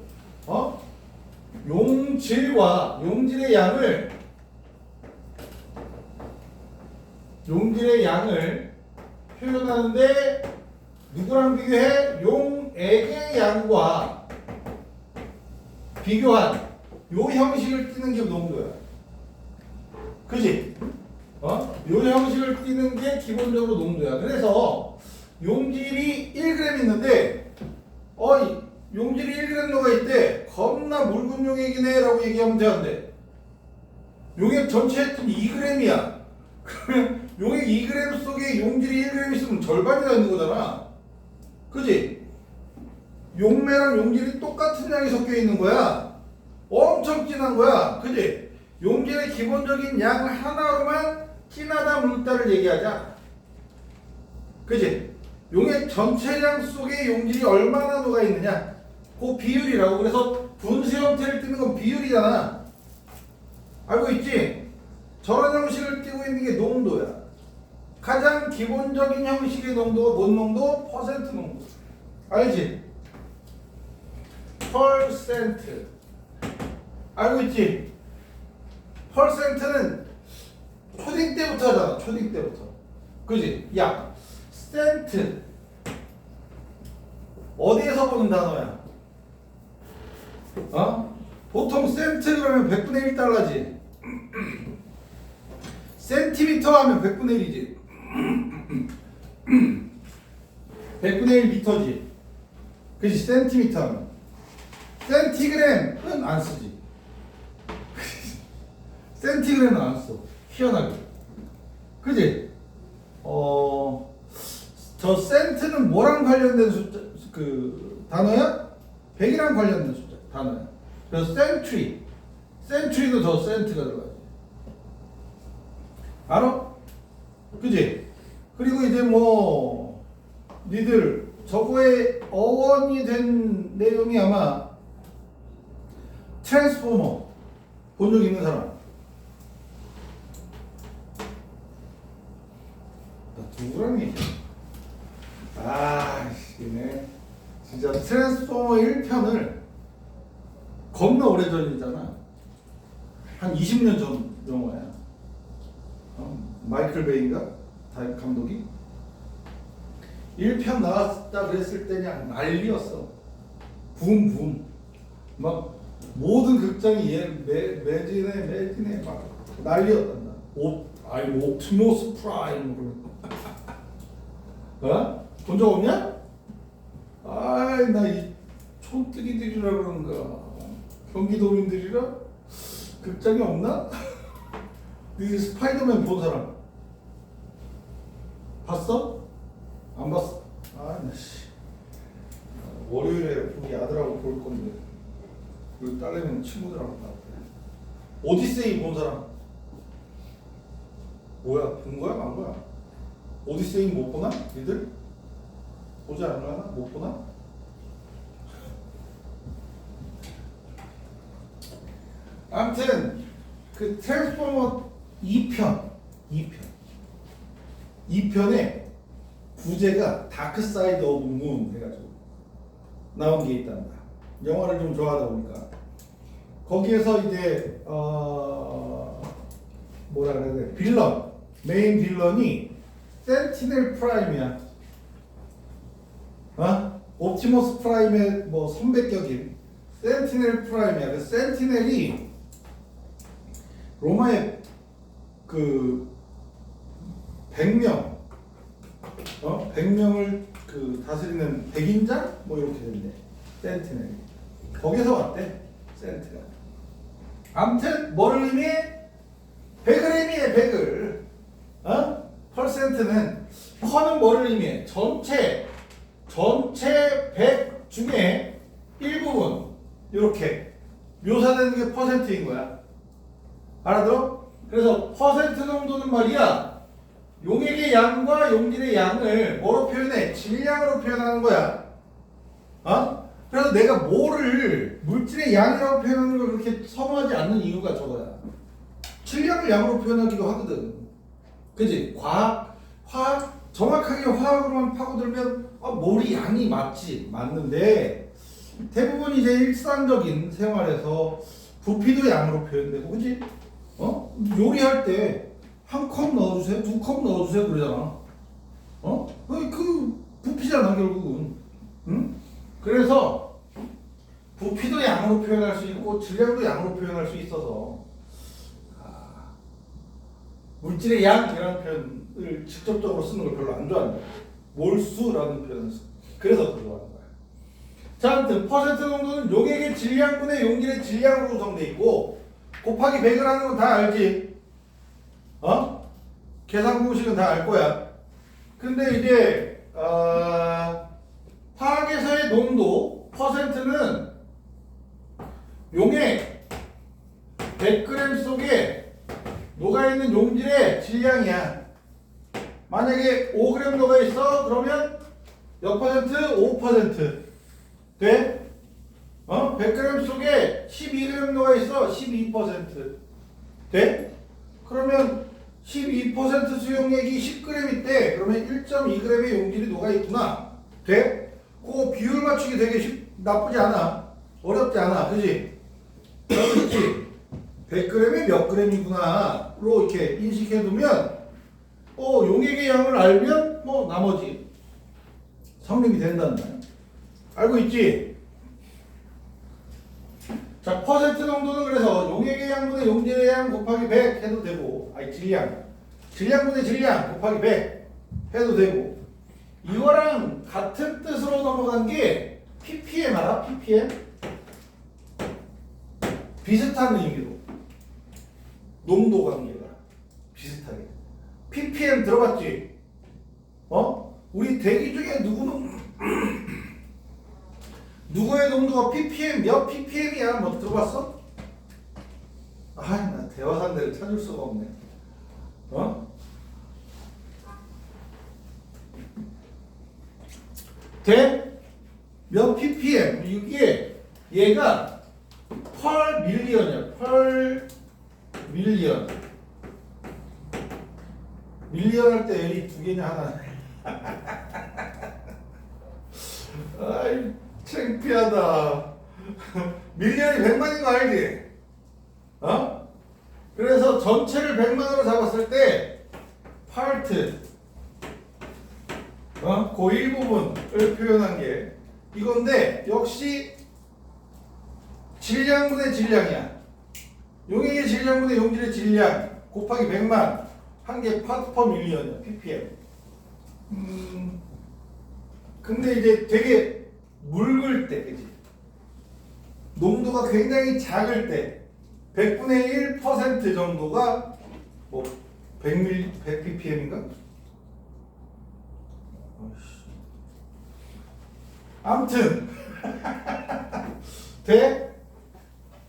용질의 양을 표현하는데 누구랑 비교해? 용액의 양과 비교한 요 형식을 띠는 게 농도야. 그지? 요 형식을 띠는 게 기본적으로 농도야. 그래서 용질이 1g 있는데 용질이 1g 녹아 있대. 겁나 묽은 용액이네 라고 얘기하면 되는데 용액 전체 했더니 2g이야. 그러면 용액 2g 속에 용질이 1g 있으면 절반이나 있는 거잖아. 그지? 용매랑 용질이 똑같은 양이 섞여 있는 거야. 엄청 진한 거야. 그지? 용질의 기본적인 양 하나로만 진하다 묽다를 얘기하자. 그지? 용액 전체량 속에 용질이 얼마나 녹아 있느냐 그 비율이라고. 그래서 분수 형태를 띠는 건 비율이잖아. 알고 있지? 저런 형식을 띠고 있는 게 농도야. 가장 기본적인 형식의 농도가 뭔 농도? 퍼센트 농도. 알지? 퍼센트. 알고 있지? 퍼센트는 초딩 때부터 하잖아. 초딩 때부터. 그지? 야, 센트 어디에서 보는 단어야? 어? 보통 센트 그러면 100분의 1달러지. 센티미터 하면 100분의 1이지. 100분의 1 미터지. 그지? 센티미터 하면. 센티그램은 안 쓰지. 센티그램은 안 써. 희한하게. 그지? 저 센트는 뭐랑 관련된 숫자, 그 단어야? 100이랑 관련된 숫자, 단어야. 그래서 센트리. 센트리도 저 센트가 들어가지. 알아? 그지? 그리고 이제 뭐, 니들 저거에 어원이 된 내용이 아마 트랜스포머 본 적 있는 사람? 누구랑이? 이네 진짜 트랜스포머 1편을 겁나 오래전이잖아. 한 20년 전 영화야. 마이클 베이인가? 감독이? 1편 나왔다 그랬을 때 그냥 난리였어. 붐. 막 모든 극장이 얘 매진해 막 난리였단다. 옵티머스 프라임. 어? 본 적 없냐? 나 이 촌뜨기들이라 그런가. 경기도민들이라? 극장이 없나? 니 스파이더맨 본 사람? 봤어? 안 봤어? 월요일에 우리 아들하고 볼 건데. 우리 딸내미는 친구들하고 나왔대. 오디세이 본 사람? 뭐야? 본 거야? 안 거야? 오디세이 못 보나? 니들? 보지 않으려나? 못 보나? 아무튼 그 트랜스포머 2편의 부제가 다크 사이드 오브 문 해가지고 나온 게 있단다. 영화를 좀 좋아하다 보니까 거기에서 이제 뭐라 그래야 돼? 메인 빌런이 센티넬 프라임이야. 옵티머스 프라임의 뭐 선배격인 센티넬 프라임이야. 그 센티넬이 로마의 그 100명 100명을 그 다스리는 백인장 뭐 이렇게 된대. 센티넬이 거기서 왔대. 센트가. 아무튼 뭐를 의미해? 100을 의미해. 100을. 퍼센트는 퍼는 뭐를 의미해? 전체 100 중에 일부분 이렇게 묘사되는 게 퍼센트인 거야. 알아들어? 그래서 퍼센트 정도는 말이야, 용액의 양과 용질의 양을 뭐로 표현해? 질량으로 표현하는 거야. 그래서 내가 뭐를 물질의 양이라고 표현하는 걸 그렇게 선호하지 않는 이유가 저거야. 질량을 양으로 표현하기도 하거든. 그지? 정확하게 화학으로만 파고들면 몰이 양이 맞는데 대부분 이제 일상적인 생활에서 부피도 양으로 표현되고, 그지? 요리할 때 한 컵 넣어주세요, 2컵 넣어주세요 그러잖아. 그 부피잖아 결국은. 그래서 부피도 양으로 표현할 수 있고 질량도 양으로 표현할 수 있어서 물질의 양이라는 표현을 직접적으로 쓰는 걸 별로 안 좋아한다. 몰수라는 표현을 써. 그래서 더 좋아하는 거야. 자, 아무튼 퍼센트 정도는 용액의 질량분의 용질의 질량으로 구성되어 있고 곱하기 100을 하는 건 다 알지? 계산 공식은 다 알 거야. 근데 이제 화학에서의 농도 퍼센트는 용액 100g 속에 녹아있는 용질의 질량이야. 만약에 5g 녹아있어 그러면 몇 퍼센트? 5% 돼? 100g 속에 12g 녹아있어 12% 돼? 그러면 12% 수용액이 10g 있대. 그러면 1.2g의 용질이 녹아있구나. 돼? 그 비율 맞추기 되게 나쁘지 않아. 어렵지 않아. 그지? 그렇지. 100g에 몇 g이구나로 이렇게 인식해두면 용액의 양을 알면 뭐 나머지 성립이 된다는 거야. 알고 있지? 자, 퍼센트 농도는 그래서 용액의 양분의 용질의 양 곱하기 100 해도 되고, 아니 질량분의 질량 곱하기 100 해도 되고, 이거랑 같은 뜻으로 넘어간 게 ppm 알아? ppm? 비슷한 의미로 농도 관계가 비슷하게 ppm 들어봤지? 우리 대기 중에 누구의 농도가 ppm 몇 ppm이야? 뭐 들어봤어? 나 대화상대를 찾을 수가 없네. 몇 ppm 이게 얘가 per million이야. per million. 밀리언 할 때 L이 두 개냐 하나. 아이 창피하다. 밀리언이 100만인 거 알지? 그래서 전체를 100만으로 잡았을 때 파트 그 일부분을 표현한 게 이건데 역시 질량분의 질량이야. 용액의 질량분의 용질의 질량 곱하기 100만 한 개 파트 퍼 밀리언이야. ppm. 근데 이제 되게 묽을 때, 그치? 농도가 굉장히 작을 때 100분의 1% 정도가 뭐 100ppm인가? 아무튼 대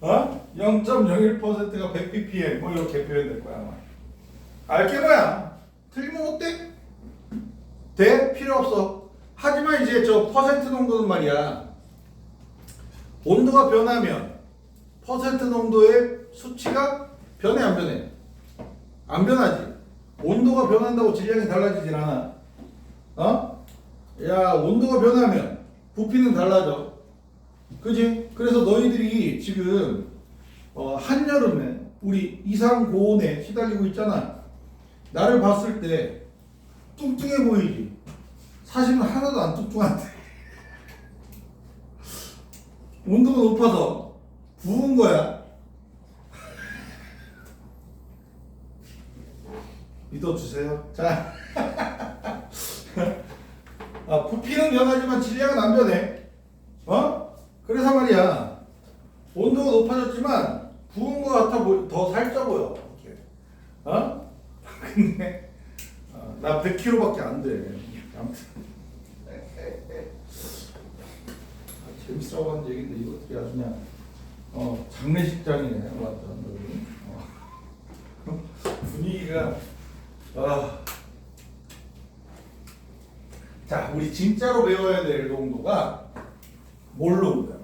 0.01%가 100ppm 뭐 이렇게 표현될 거야 아마. 알게 뭐야? 틀리면 어때? 대? 필요 없어. 하지만 이제 저 퍼센트 농도는 말이야. 온도가 변하면 퍼센트 농도의 수치가 변해 안 변해? 안 변하지. 온도가 변한다고 질량이 달라지진 않아. 야, 온도가 변하면 부피는 달라져. 그지? 그래서 너희들이 지금 한여름에 우리 이상 고온에 시달리고 있잖아. 나를 봤을 때 뚱뚱해 보이지? 사실은 하나도 안 뚱뚱한데 온도가 높아서 부은 거야. 믿어주세요. 자, 부피는 변하지만 질량은 안 변해. 그래서 말이야, 온도가 높아졌지만 부은 거 같아 더 살쪄 보여. 이렇게. 근데 나 100kg밖에 안 돼. 아무튼 재밌어 하는 얘기인데 이것들이 아주 그냥 장례식장이네 완전. 분위기가 자, 우리 진짜로 배워야 될 농도가 몰농도야.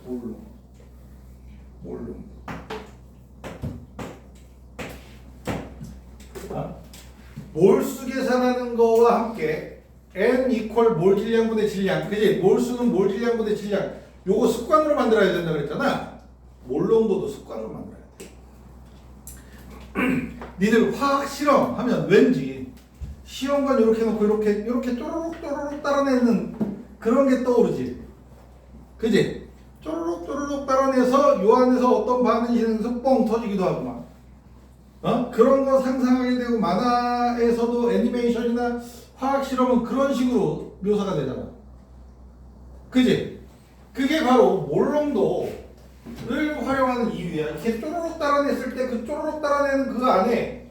몰농도. 몰수 계산하는 거와 함께 N 이퀄 몰 질량분의 질량, 그지? 몰수는 몰 질량분의 질량. 요거 습관으로 만들어야 된다 그랬잖아. 몰농도도 습관으로 만들어야 돼. 니들 화학 실험 하면 왠지 시험관 이렇게 놓고 이렇게 쪼르륵 따라내는 그런 게 떠오르지. 그지? 쪼르륵 따라내서 요 안에서 어떤 반응이 생겨서 뻥 터지기도 하고 막. 그런 거 상상하게 되고, 만화에서도 애니메이션이나 화학 실험은 그런 식으로 묘사가 되잖아. 그지? 그게 바로 몰농도를 활용하는 이유야. 이렇게 쪼르륵 따라냈을 때 그 쪼르륵 따라내는 그 안에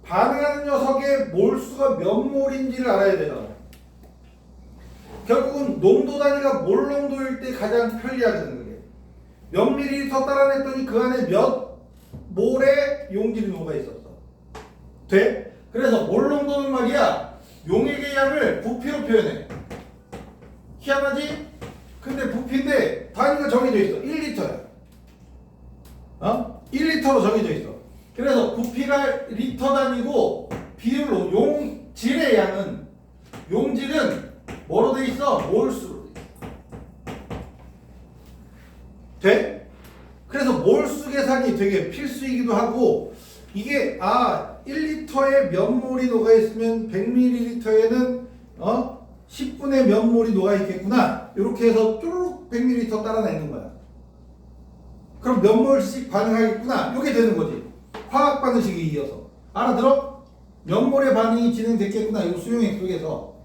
반응하는 녀석의 몰수가 몇 몰인지를 알아야 되잖아. 결국은 농도 단위가 몰농도일 때 가장 편리하거든. 그게 몇 밀리리터 따라냈더니 그 안에 몇 몰의 용질이 녹아 있었어. 돼? 그래서 몰농도는 말이야, 용액의 양을 부피로 표현해. 희한하지? 근데 부피인데 단위가 정해져 있어. 1리터야. 1리터로 정해져 있어. 그래서 부피가 리터 단위고, 비율로 용질의 양은, 용질은 뭐로 돼 있어? 몰수로 돼 있어. 돼? 그래서 몰수 계산이 되게 필수이기도 하고 이게 1리터에 몇 몰이 녹아있으면 100ml에는 10분의 몇 몰이 녹아있겠구나 이렇게 해서 쭈르륵 100ml 따라내는 거야. 그럼 몇 몰씩 반응하겠구나 이게 되는 거지. 화학 반응식에 이어서 알아들어? 몇 몰의 반응이 진행됐겠구나 이 수용액 속에서.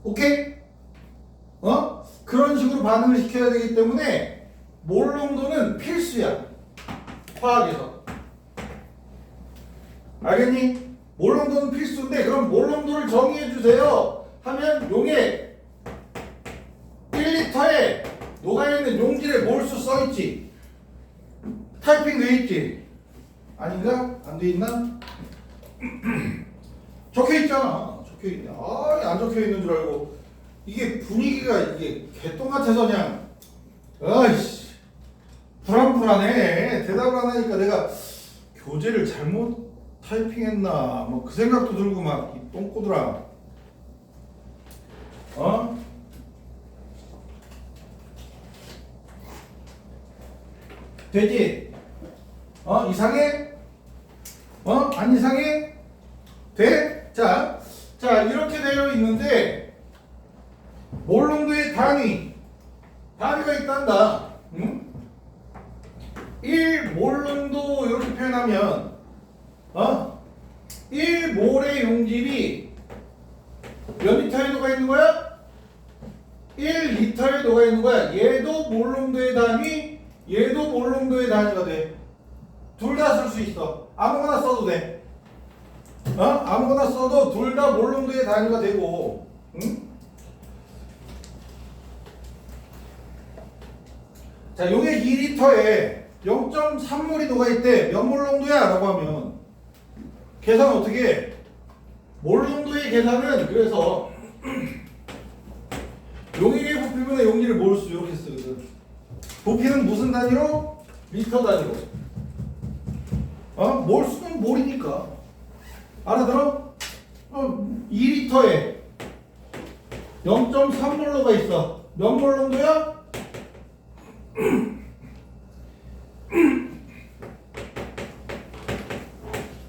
오케이? 그런 식으로 반응을 시켜야 되기 때문에 몰 농도는 필수야. 화학에서. 알겠니? 몰 농도는 필수인데 그럼 몰 농도를 정의해 주세요 하면 용액 1리터에 녹아있는 용질의 몰수 써있지. 타이핑 돼 있지. 아닌가? 안 돼 있나? 적혀 있잖아. 적혀 있네. 안 적혀 있는 줄 알고 이게 분위기가 이게 개똥 같아서 그냥 아이씨 불안불안해. 대답을 안 하니까 내가 교재를 잘못 타이핑했나 뭐 그 생각도 들고 막 이 똥꼬들아. 되지? 이상해? 안 이상해? 돼? 자 이렇게 되어 있는데 몰 농도의 단위가 있단다. 응? 1몰 농도 이렇게 표현하면 1몰의 용질이 몇 리터에 녹아 있는 거야? 1리터에 녹아 있는 거야. 얘도 몰 농도의 단위, 얘도 몰 농도의 단위가 돼. 둘 다 쓸 수 있어. 아무거나 써도 돼. 아무거나 써도 둘 다 몰 농도의 단위가 되고. 응? 자, 용액 2리터에 0.3몰이 녹아있대. 몇 몰 농도야? 라고 하면 계산 어떻게 해? 몰 농도의 계산은 그래서 용액의 부피분의 용질의 몰수 이렇게 쓰거든. 부피는 무슨 단위로? 리터 단위로. 몰수는 몰이니까. 알아들어? 2리터에 0.3몰로가 있어. 몇 몰 농도야?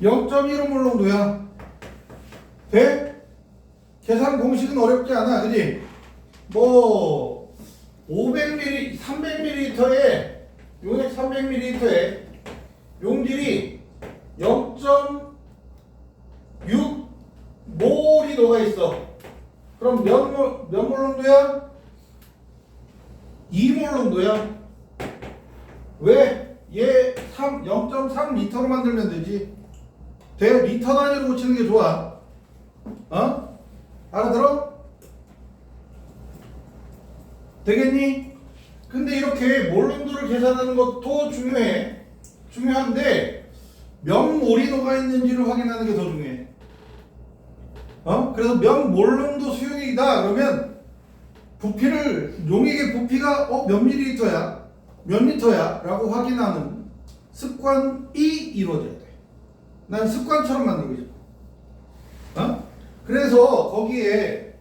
0.15몰 농도야. 돼? 계산 공식은 어렵지 않아. 그지? 뭐 500ml, 300ml에 용액 300ml에 용질이 0.6몰이 녹아 있어. 그럼 몇 몰 농도야? 2몰 농도야. 왜? 얘 0.3리터로 만들면 되지. 돼? 리터 단위로 고치는 게 좋아. 알아들어? 되겠니? 근데 이렇게 몰 농도를 계산하는 것도 중요한데 몇 몰이 녹아있는지를 확인하는 게 더 중요해. 그래서 몇 몰 농도 수용액이다 그러면 부피를 용액의 부피가 몇 밀리리터야? 몇 리터야? 라고 확인하는 습관이 이루어져야 돼. 난 습관처럼 만들고 싶어. 그래서 거기에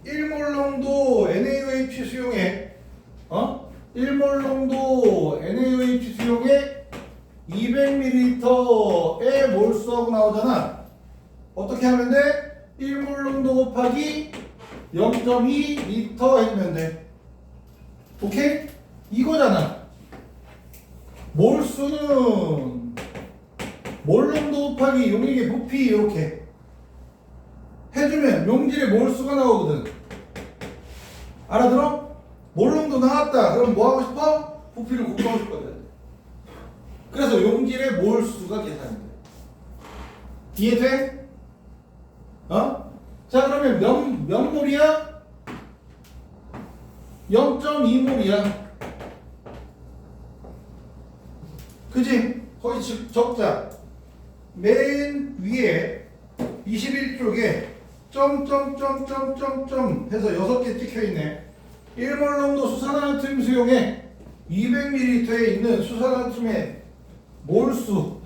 1몰 농도 NaOH 수용액 1몰 농도 NaOH 수용액 200ml의 몰수하고 나오잖아. 어떻게 하면 돼? 1몰 농도 곱하기 0.2리터 해주면 돼. 오케이? 이거잖아. 몰수는 몰 농도 곱하기 용액의 부피 이렇게 해주면 용질의 몰수가 나오거든. 알아들어? 몰 농도 나왔다. 그럼 뭐 하고 싶어? 부피를 곱하고 싶거든. 그래서 용질의 몰수가 계산이 돼. 이해돼? 자, 그러면 몇 몰이야? 0.2몰이야. 그지? 거기 적자. 맨 위에 21쪽에 점점점점점점 해서 6개 찍혀있네. 1몰 농도 수산화나트륨 수용액 200ml에 있는 수산화나트륨의 몰수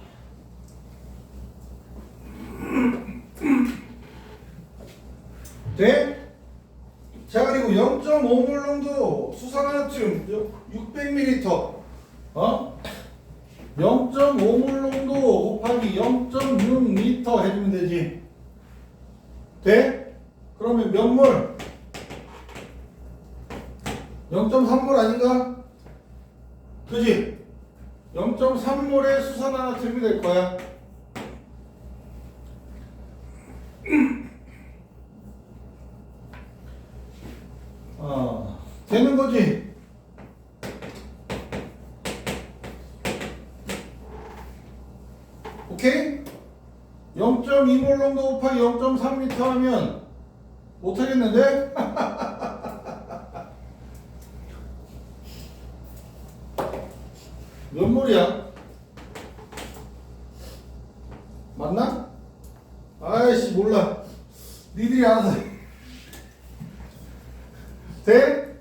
돼? 자, 그리고 0.5몰 농도 수산화나트륨 600ml 0.5몰 농도 곱하기 0.6리터 해주면 되지. 돼? 그러면 몇 몰? 0.3몰 아닌가? 그지? 0.3몰의 수산화나트륨이 될 거야. 되는 거지? 오케이? 0.2몰 농도 곱하기 0.3리터 하면 못하겠는데? 몇 몰이야? 맞나? 아이씨 몰라. 니들이 알아서 해. 돼?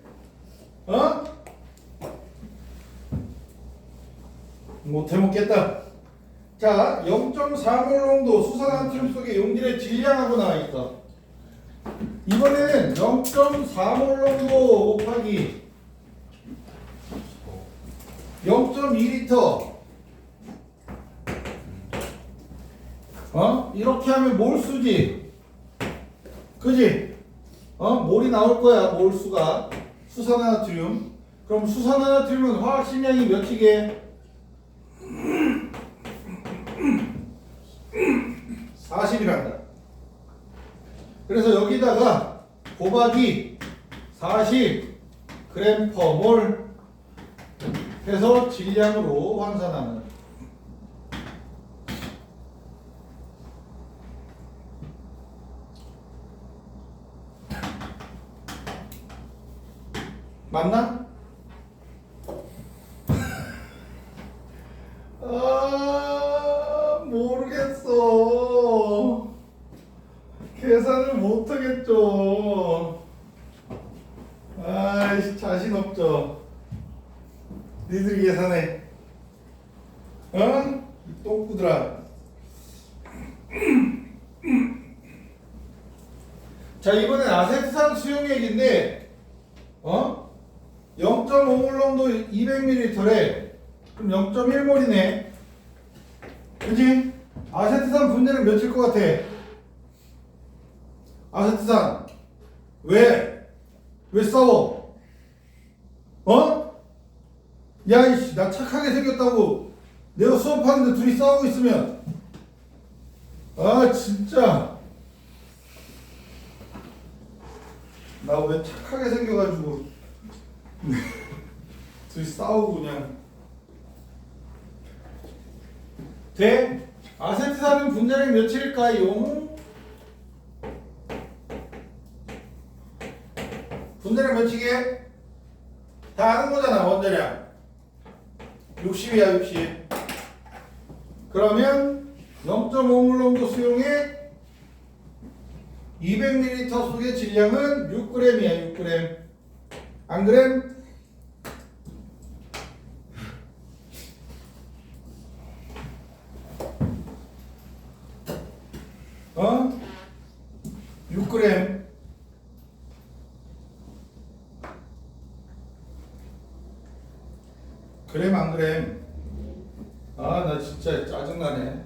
어? 못해 먹겠다. 자, 0.4몰 농도 수산나트륨 속에 용질의 질량하고 나와 있어. 이번에는 0.4몰 농도 곱하기 0.2리터. 이렇게 하면 몰수지. 그지? 몰이 나올 거야. 몰수가. 수산화나트륨. 그럼 수산화나트륨은 화학식량이 몇이게? 40이란다. 그래서 여기다가 곱하기 40g/몰 해서 질량으로 환산하는. 맞나? 모르겠어. 계산을 못하겠죠. 아이씨, 자신 없죠. 니들이 계산해. 이 똥꾸들아. 자, 이번엔 아세트산 수용액인데 0.5몰 농도 200ml래. 그럼 0.1몰이네. 그치? 아세트산 분자는 몇일 것 같아? 아세트산 왜 싸워? 야 이씨, 나 착하게 생겼다고 내가 수업하는데 둘이 싸우고 있으면 진짜 나 왜 착하게 생겨가지고 둘이 싸우고 그냥. 돼? 아세트산은 분자량 몇일까요? 분자량 몇이게? 다 아는 거잖아. 원자량 60이야 60. 그러면 0.5몰 농도 수용액 200ml 속의 질량은 6g이야 6g. 안 그래? 어? 6g. 그램 안 그램? 나 진짜 짜증나네.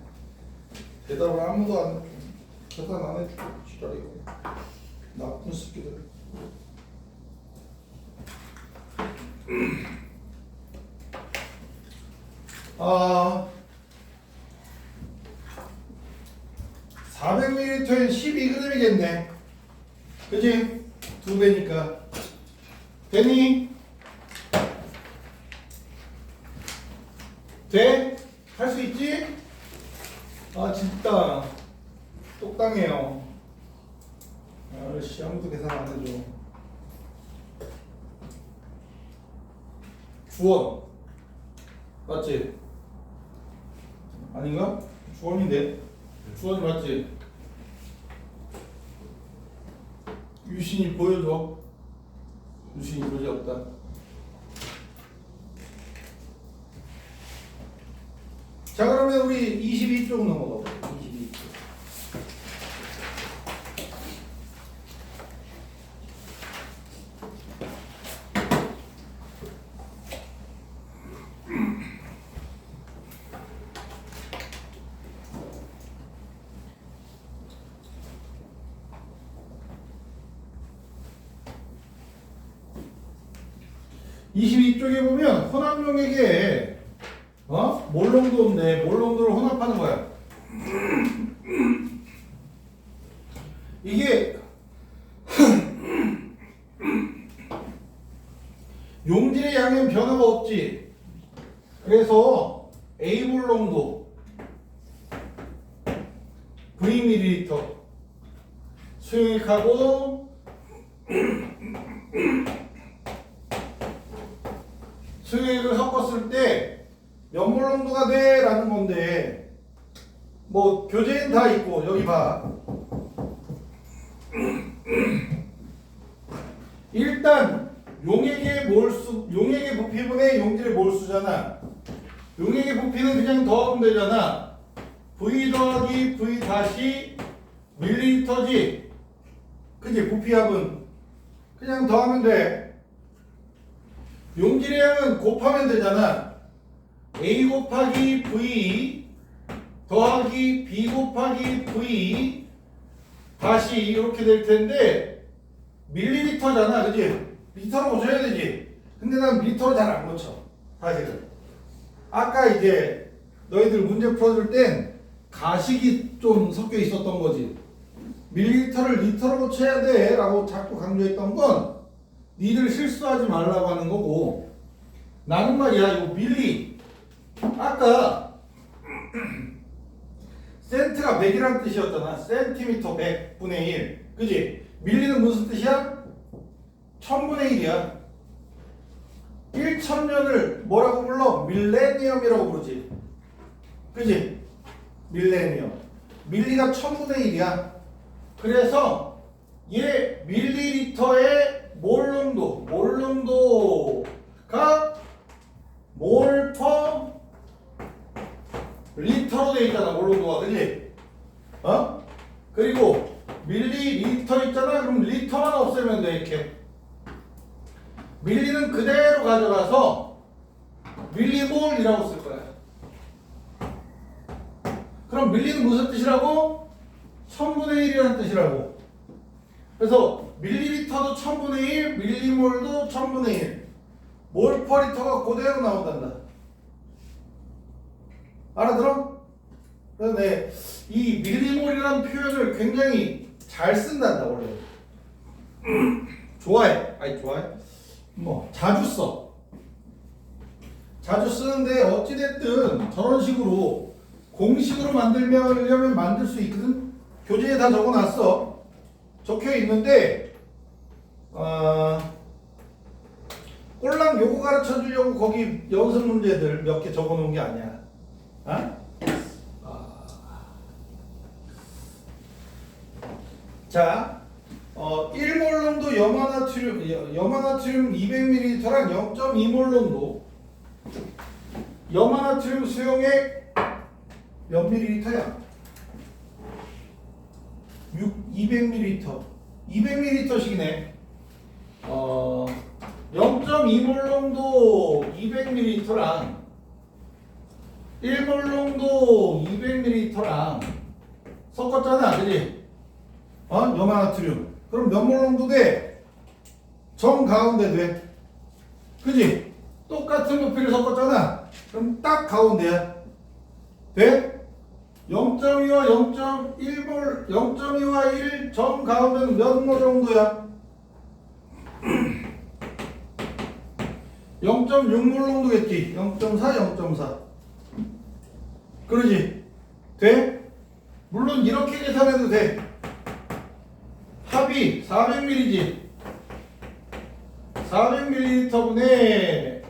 대답을 아무도 안 계산 안 해주고 지랄이고 나쁜 새끼들. 아 400ml엔 12g이겠네. 그치? 2배니까. 되니? 돼? 할 수 있지? 진짜 똑당해요. 아무도 계산 안 해줘. 주원 맞지? 아닌가? 주원인데? 주원이 맞지? 유신이 보여줘. 유신이 도저히 없다. 자, 그러면 우리 22쪽 넘어가 보자. 22쪽. 22쪽에 보면 혼합용액에 몰롱도인데 몰롱도를 혼합하는 거야. 이게 용질의 양엔 변화가 없지. 그래서 A 몰롱도 V ml 수용액하고 수용액을 섞었을 때 몇 몰롱도가 돼? 라는 건데 뭐 교재엔 다 있고 여기 봐. 일단 용액의 부피분의 용질의 몰수잖아. 용액의 부피는 그냥 더하면 되잖아. V 더하기 V 다시 밀리리터지. 그치? 부피합은 그냥 더하면 돼. 용질의 양은 곱하면 되잖아. A 곱하기 V 더하기 B 곱하기 V 다시 이렇게 될 텐데 밀리리터잖아. 그치? 리터로 고쳐야 되지. 근데 난 리터로 잘 안 고쳐. 사실은. 아까 이제 너희들 문제 풀어줄 땐 가식이 좀 섞여 있었던 거지. 밀리리터를 리터로 고쳐야 돼 라고 자꾸 강조했던 건 니들 실수하지 말라고 하는 거고, 나는 말이야 요 밀리 아까 센트가 100이라는 뜻이었잖아. 센티미터 100분의 1 그지? 밀리는 무슨 뜻이야? 1000분의 1이야. 1000년을 뭐라고 불러? 밀레니엄이라고 부르지. 그지? 밀레니엄. 밀리가 1000분의 1이야. 그래서 얘 밀리리터의 몰농도가 몰 퍼 리터로 돼 있잖아. 몰농도가. 그지? 그리고 밀리리터 있잖아. 그럼 리터만 없애면 돼. 이렇게 밀리는 그대로 가져가서 밀리몰이라고 쓸 거야. 그럼 밀리는 무슨 뜻이라고? 1000분의 1이라는 뜻이라고. 그래서 밀리리터도 1000분의 1, 밀리몰도 1000분의 1. 몰 퍼 리터가 그대로 나온단다. 알아들어? 그래서 이 밀리몰이라는 표현을 굉장히 잘 쓴단다 원래. 좋아해. 아니 좋아해? 뭐 자주 써. 자주 쓰는데 어찌됐든 저런 식으로 공식으로 만들려면 만들 수 있거든. 교재에 다 적어놨어. 적혀 있는데 꼴랑 요거 가르쳐 주려고 거기 연습 문제들 몇 개 적어 놓은 게 아니야. 자, 1몰 농도 염화나트륨 200ml랑 0.2몰 농도 염화나트륨 수용액 몇 ml야? 200ml 200ml씩이네. 0.2몰 농도 200ml랑 1몰 농도 200ml랑 섞었잖아. 그지? 염화나트륨. 그럼 몇 몰 농도 돼? 정 가운데 돼. 그지? 똑같은 부피를 섞었잖아. 그럼 딱 가운데야. 돼? 0.2와 0.1몰, 0.2와 1 정 가운데는 몇 몰 정도야? 0.6몰 정도겠지. 0.4, 0.4. 그러지? 돼? 물론 이렇게 계산해도 돼. 합이 400ml지. 400ml분의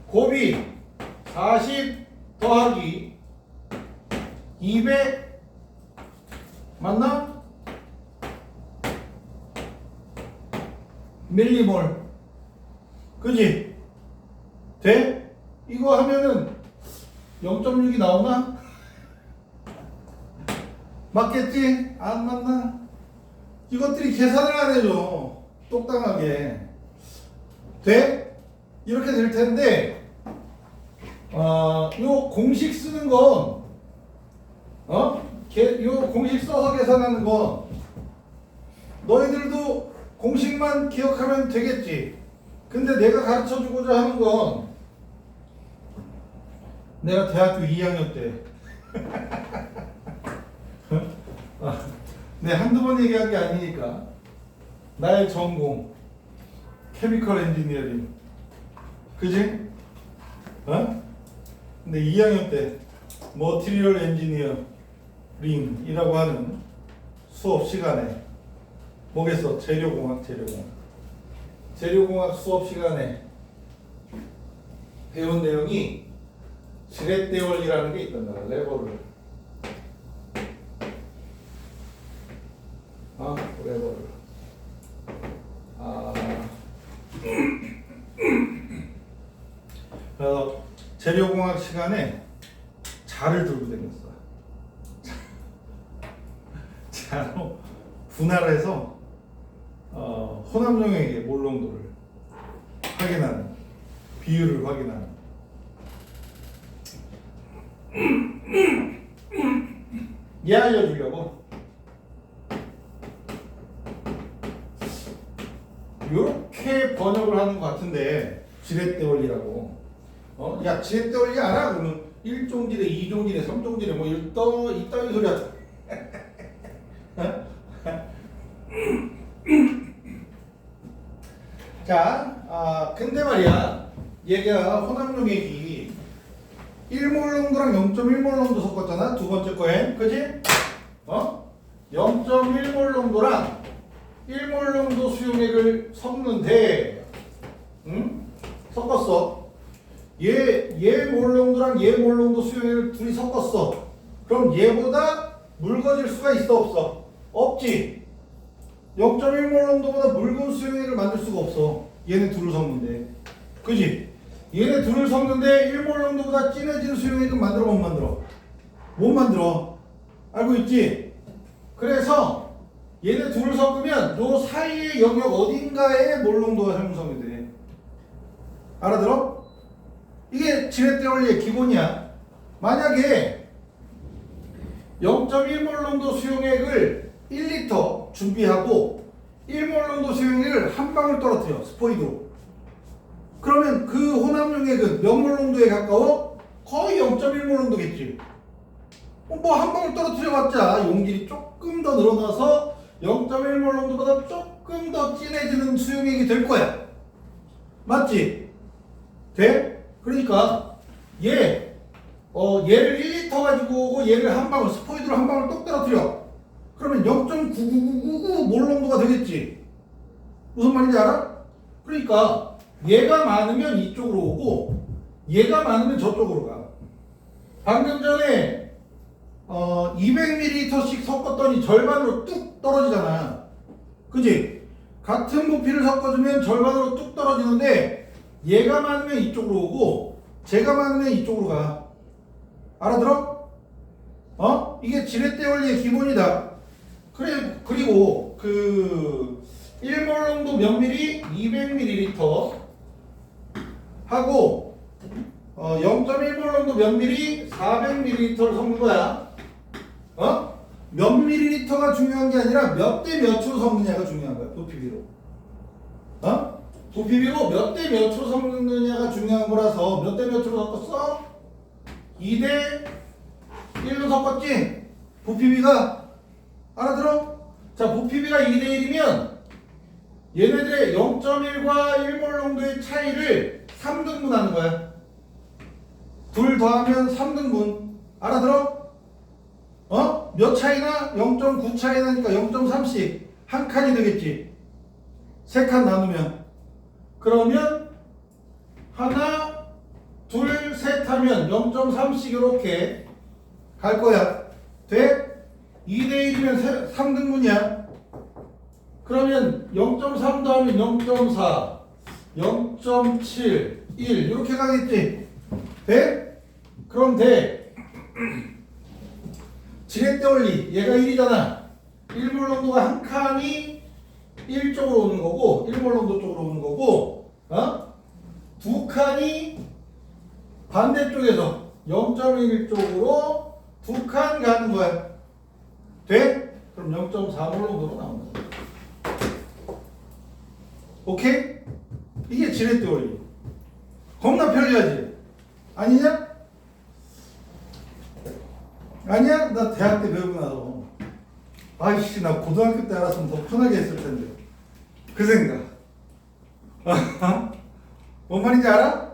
곱이 40 더하기 200 맞나? 밀리몰. 그지? 돼? 이거 하면은 0.6이 나오나? 맞겠지? 안 맞나? 이것들이 계산을 안 해줘. 똑당하게. 돼? 이렇게 될 텐데, 요 공식 쓰는 건, 요 공식 써서 계산하는 건, 너희들도 공식만 기억하면 되겠지. 근데 내가 가르쳐주고자 하는 건 내가 대학교 2학년 때 네, 한두 번 얘기한 게 아니니까 나의 전공 케미컬 엔지니어링 그지? 어? 근데 2학년 때 머티리얼 엔지니어링이라고 하는 수업 시간에 뭐겠어? 재료공학 수업 시간에 배운 내용이 지렛대 원리라는 게 있단 말이야. 레버를 레버를 그래서 재료공학 시간에 자를 들고 다녔어. 자로 분할을 해서 혼합용액의 몰농도를 확인하는, 비율을 확인하는. 얘 알려주려고 이렇게 번역을 하는 것 같은데, 지렛대 원리라고. 야, 지렛대 원리 알아? 그러면 1종지대, 2종지대, 3종지대 뭐 이따위 소리 하자. 자, 근데 말이야, 얘가 혼합용액이 1몰 농도랑 0.1몰 농도 섞었잖아, 두 번째 거에, 그지? 0.1몰 농도랑 1몰 농도 수용액을 섞는데, 섞었어. 얘 몰 농도랑 얘 몰 농도 수용액을 둘이 섞었어. 그럼 얘보다 묽어질 수가 있어, 없어? 없지. 0.1몰 농도보다 묽은 수용액을 만들 수가 없어. 얘네 둘을 섞는데. 그지? 얘네 둘을 섞는데 1몰 농도보다 진해진 수용액은 만들어, 못 만들어? 못 만들어. 알고 있지? 그래서 얘네 둘을 섞으면 요 사이의 영역 어딘가에 몰 농도가 형성이 돼. 알아들어? 이게 지렛대 원리의 기본이야. 만약에 0.1몰 농도 수용액을 1리터 준비하고 1몰 농도 수용액을 한 방울 떨어뜨려, 스포이드로. 그러면 그 혼합용액은 몇 몰 농도에 가까워? 거의 0.1몰 농도겠지. 뭐 한 방울 떨어뜨려봤자 용질이 조금 더 늘어나서 0.1몰 농도보다 조금 더 진해지는 수용액이 될 거야. 맞지? 돼? 그러니까 얘를 1리터 가지고 오고 얘를 한 방울, 스포이드로 한 방울 똑 떨어뜨려. 그러면 0.99999몰 농도가 되겠지. 무슨 말인지 알아? 그러니까 얘가 많으면 이쪽으로 오고 얘가 많으면 저쪽으로 가. 방금 전에 200ml씩 섞었더니 절반으로 뚝 떨어지잖아. 그지? 같은 부피를 섞어주면 절반으로 뚝 떨어지는데 얘가 많으면 이쪽으로 오고 쟤가 많으면 이쪽으로 가. 알아들어? 이게 지렛대 원리의 기본이다. 그래, 그리고 그 1몰 농도 몇 미리? 200ml 하고 0.1몰 농도 몇 미리? 400ml를 섞는 거야. 몇 밀리리터가 중요한 게 아니라 몇 대 몇으로 섞느냐가 중요한 거야. 부피비로. 부피비로 몇 대 몇으로 섞느냐가 중요한 거라서 몇 대 몇으로 섞었어? 2대 1로 섞었지? 부피비가. 알아들어? 자, 부피비가 2대 1이면 얘네들의 0.1과 1몰 농도의 차이를 3등분 하는 거야. 둘 더하면 3등분. 알아들어? 몇 차이나? 0.9 차이 나니까 0.3씩 한 칸이 되겠지. 세 칸 나누면. 그러면 하나, 둘, 셋 하면 0.3씩 이렇게 갈 거야. 돼? 2대 1이면 3등분이야. 그러면 0.3 더하면 0.4, 0.7, 1 이렇게 가겠지. 돼? 그럼 돼. 지렛대 원리, 얘가 1이잖아. 1몰 농도가 한 칸이 1쪽으로 오는 거고 1몰 농도 쪽으로 오는 거고 두 칸이 반대쪽에서 0.1 쪽으로 두 칸 가는 거야. 돼? 그럼 0.4몰 농도로 나온다. 오케이? 이게 지렛대원리. 겁나 편리하지? 아니냐? 아니야? 나 대학 때 배우고 나서 아이씨 나 고등학교 때 알았으면 더 편하게 했을 텐데 그 생각. 뭔 말인지 알아?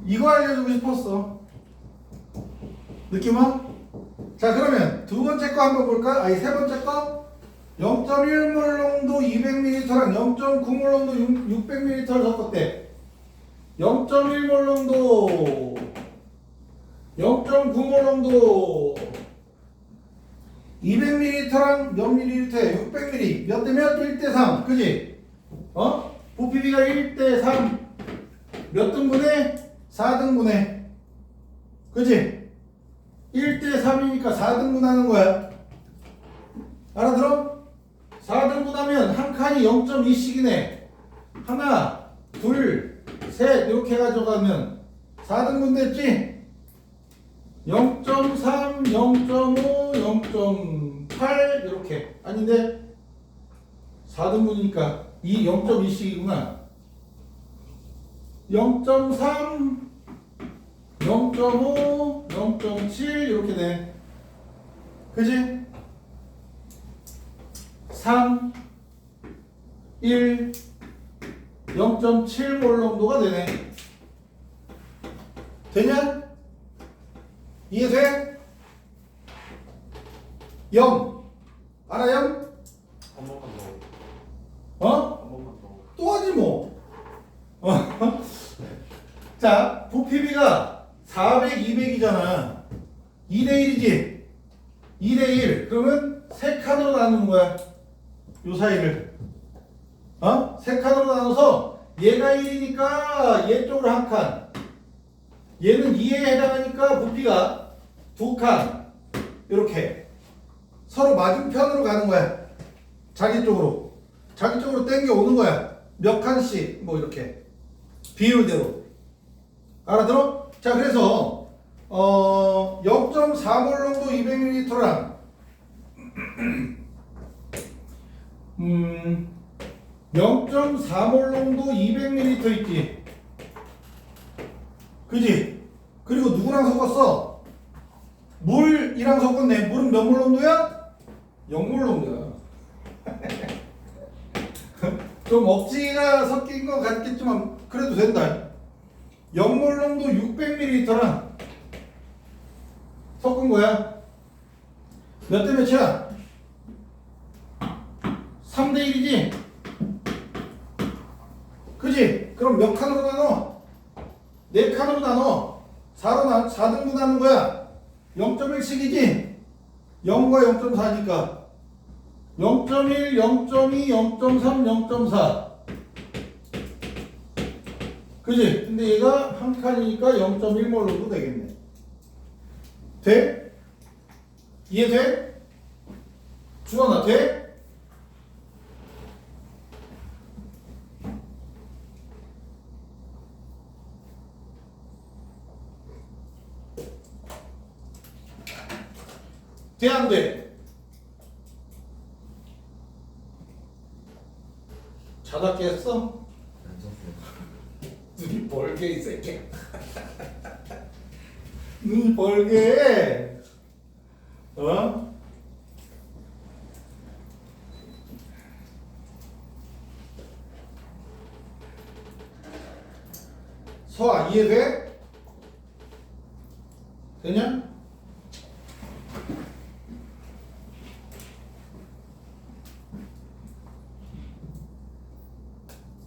이거 알려주고 싶었어. 느낌 와? 자 그러면 두 번째 거 한번 볼까? 아니 세 번째 거 0.1몰 농도 200ml랑 0.9몰 농도 600ml를 섞었대. 0.1몰 농도 0.9몰 농도 200ml랑 몇 ml에 600ml 몇 대 몇? 1대3 그지? 부피비가 1대3 몇 등분해? 4등분해 그지? 1대3이니까 4등분 하는 거야. 알아들어? 4등분 하면 한 칸이 0.2씩이네. 하나, 둘, 셋 이렇게 가져가면 4등분 됐지? 0.3, 0.5, 0.8 이렇게. 아닌데 4등분이니까 이 0.2씩이구나. 0.3, 0.5, 0.7 이렇게 돼. 그지? 3, 1, 0.7몰 농도가 되네. 되냐? 이해돼? 0. 알아 0? 한 번만 어? 더. 한 번만 더. 또 하지 뭐. 자, 부피비가 400, 200이잖아. 2대1이지? 2대1. 그러면 세 칸으로 나누는 거야. 요 사이를. 세 칸으로 나눠서 얘가 1이니까 얘 쪽으로 한 칸. 얘는 2에 해당하니까 부피가 두 칸. 이렇게. 서로 맞은편으로 가는 거야. 자기 쪽으로. 자기 쪽으로 당겨 오는 거야. 몇 칸씩. 뭐 이렇게. 비율대로. 알아들어? 자, 그래서 0.4몰 농도 200ml랑 0.4몰 농도 200ml 있지. 그지? 그리고 누구랑 섞었어? 물이랑 섞었네. 물은 몇 몰 농도야? 0몰 농도야. 좀 억지가 섞인 것 같겠지만 그래도 된다. 0몰 농도 600ml랑 섞은 거야. 몇 대 몇이야? 3대 1이지? 그지? 그럼 몇 칸으로 나눠? 4칸으로 나눠. 4등분 하는 거야. 0.1씩이지? 0과 0.4니까 0.1, 0.2, 0.3, 0.4 그지? 근데 얘가 한 칸이니까 0.1몰로도 되겠네. 돼? 이해돼? 주원아 돼? 돼, 안 돼? 자다 깼어? 안 썼어요. 눈이 벌게 이 새끼. 눈이 벌게. 서아 이해돼? 되냐?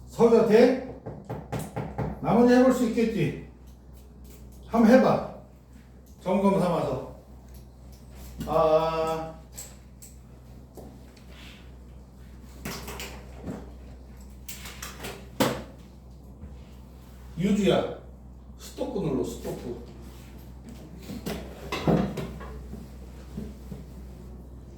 서가 돼? 나머지 해볼 수 있겠지? 한번 해봐. 점검 삼아서. 유주야. 스토프 눌러, 스토프.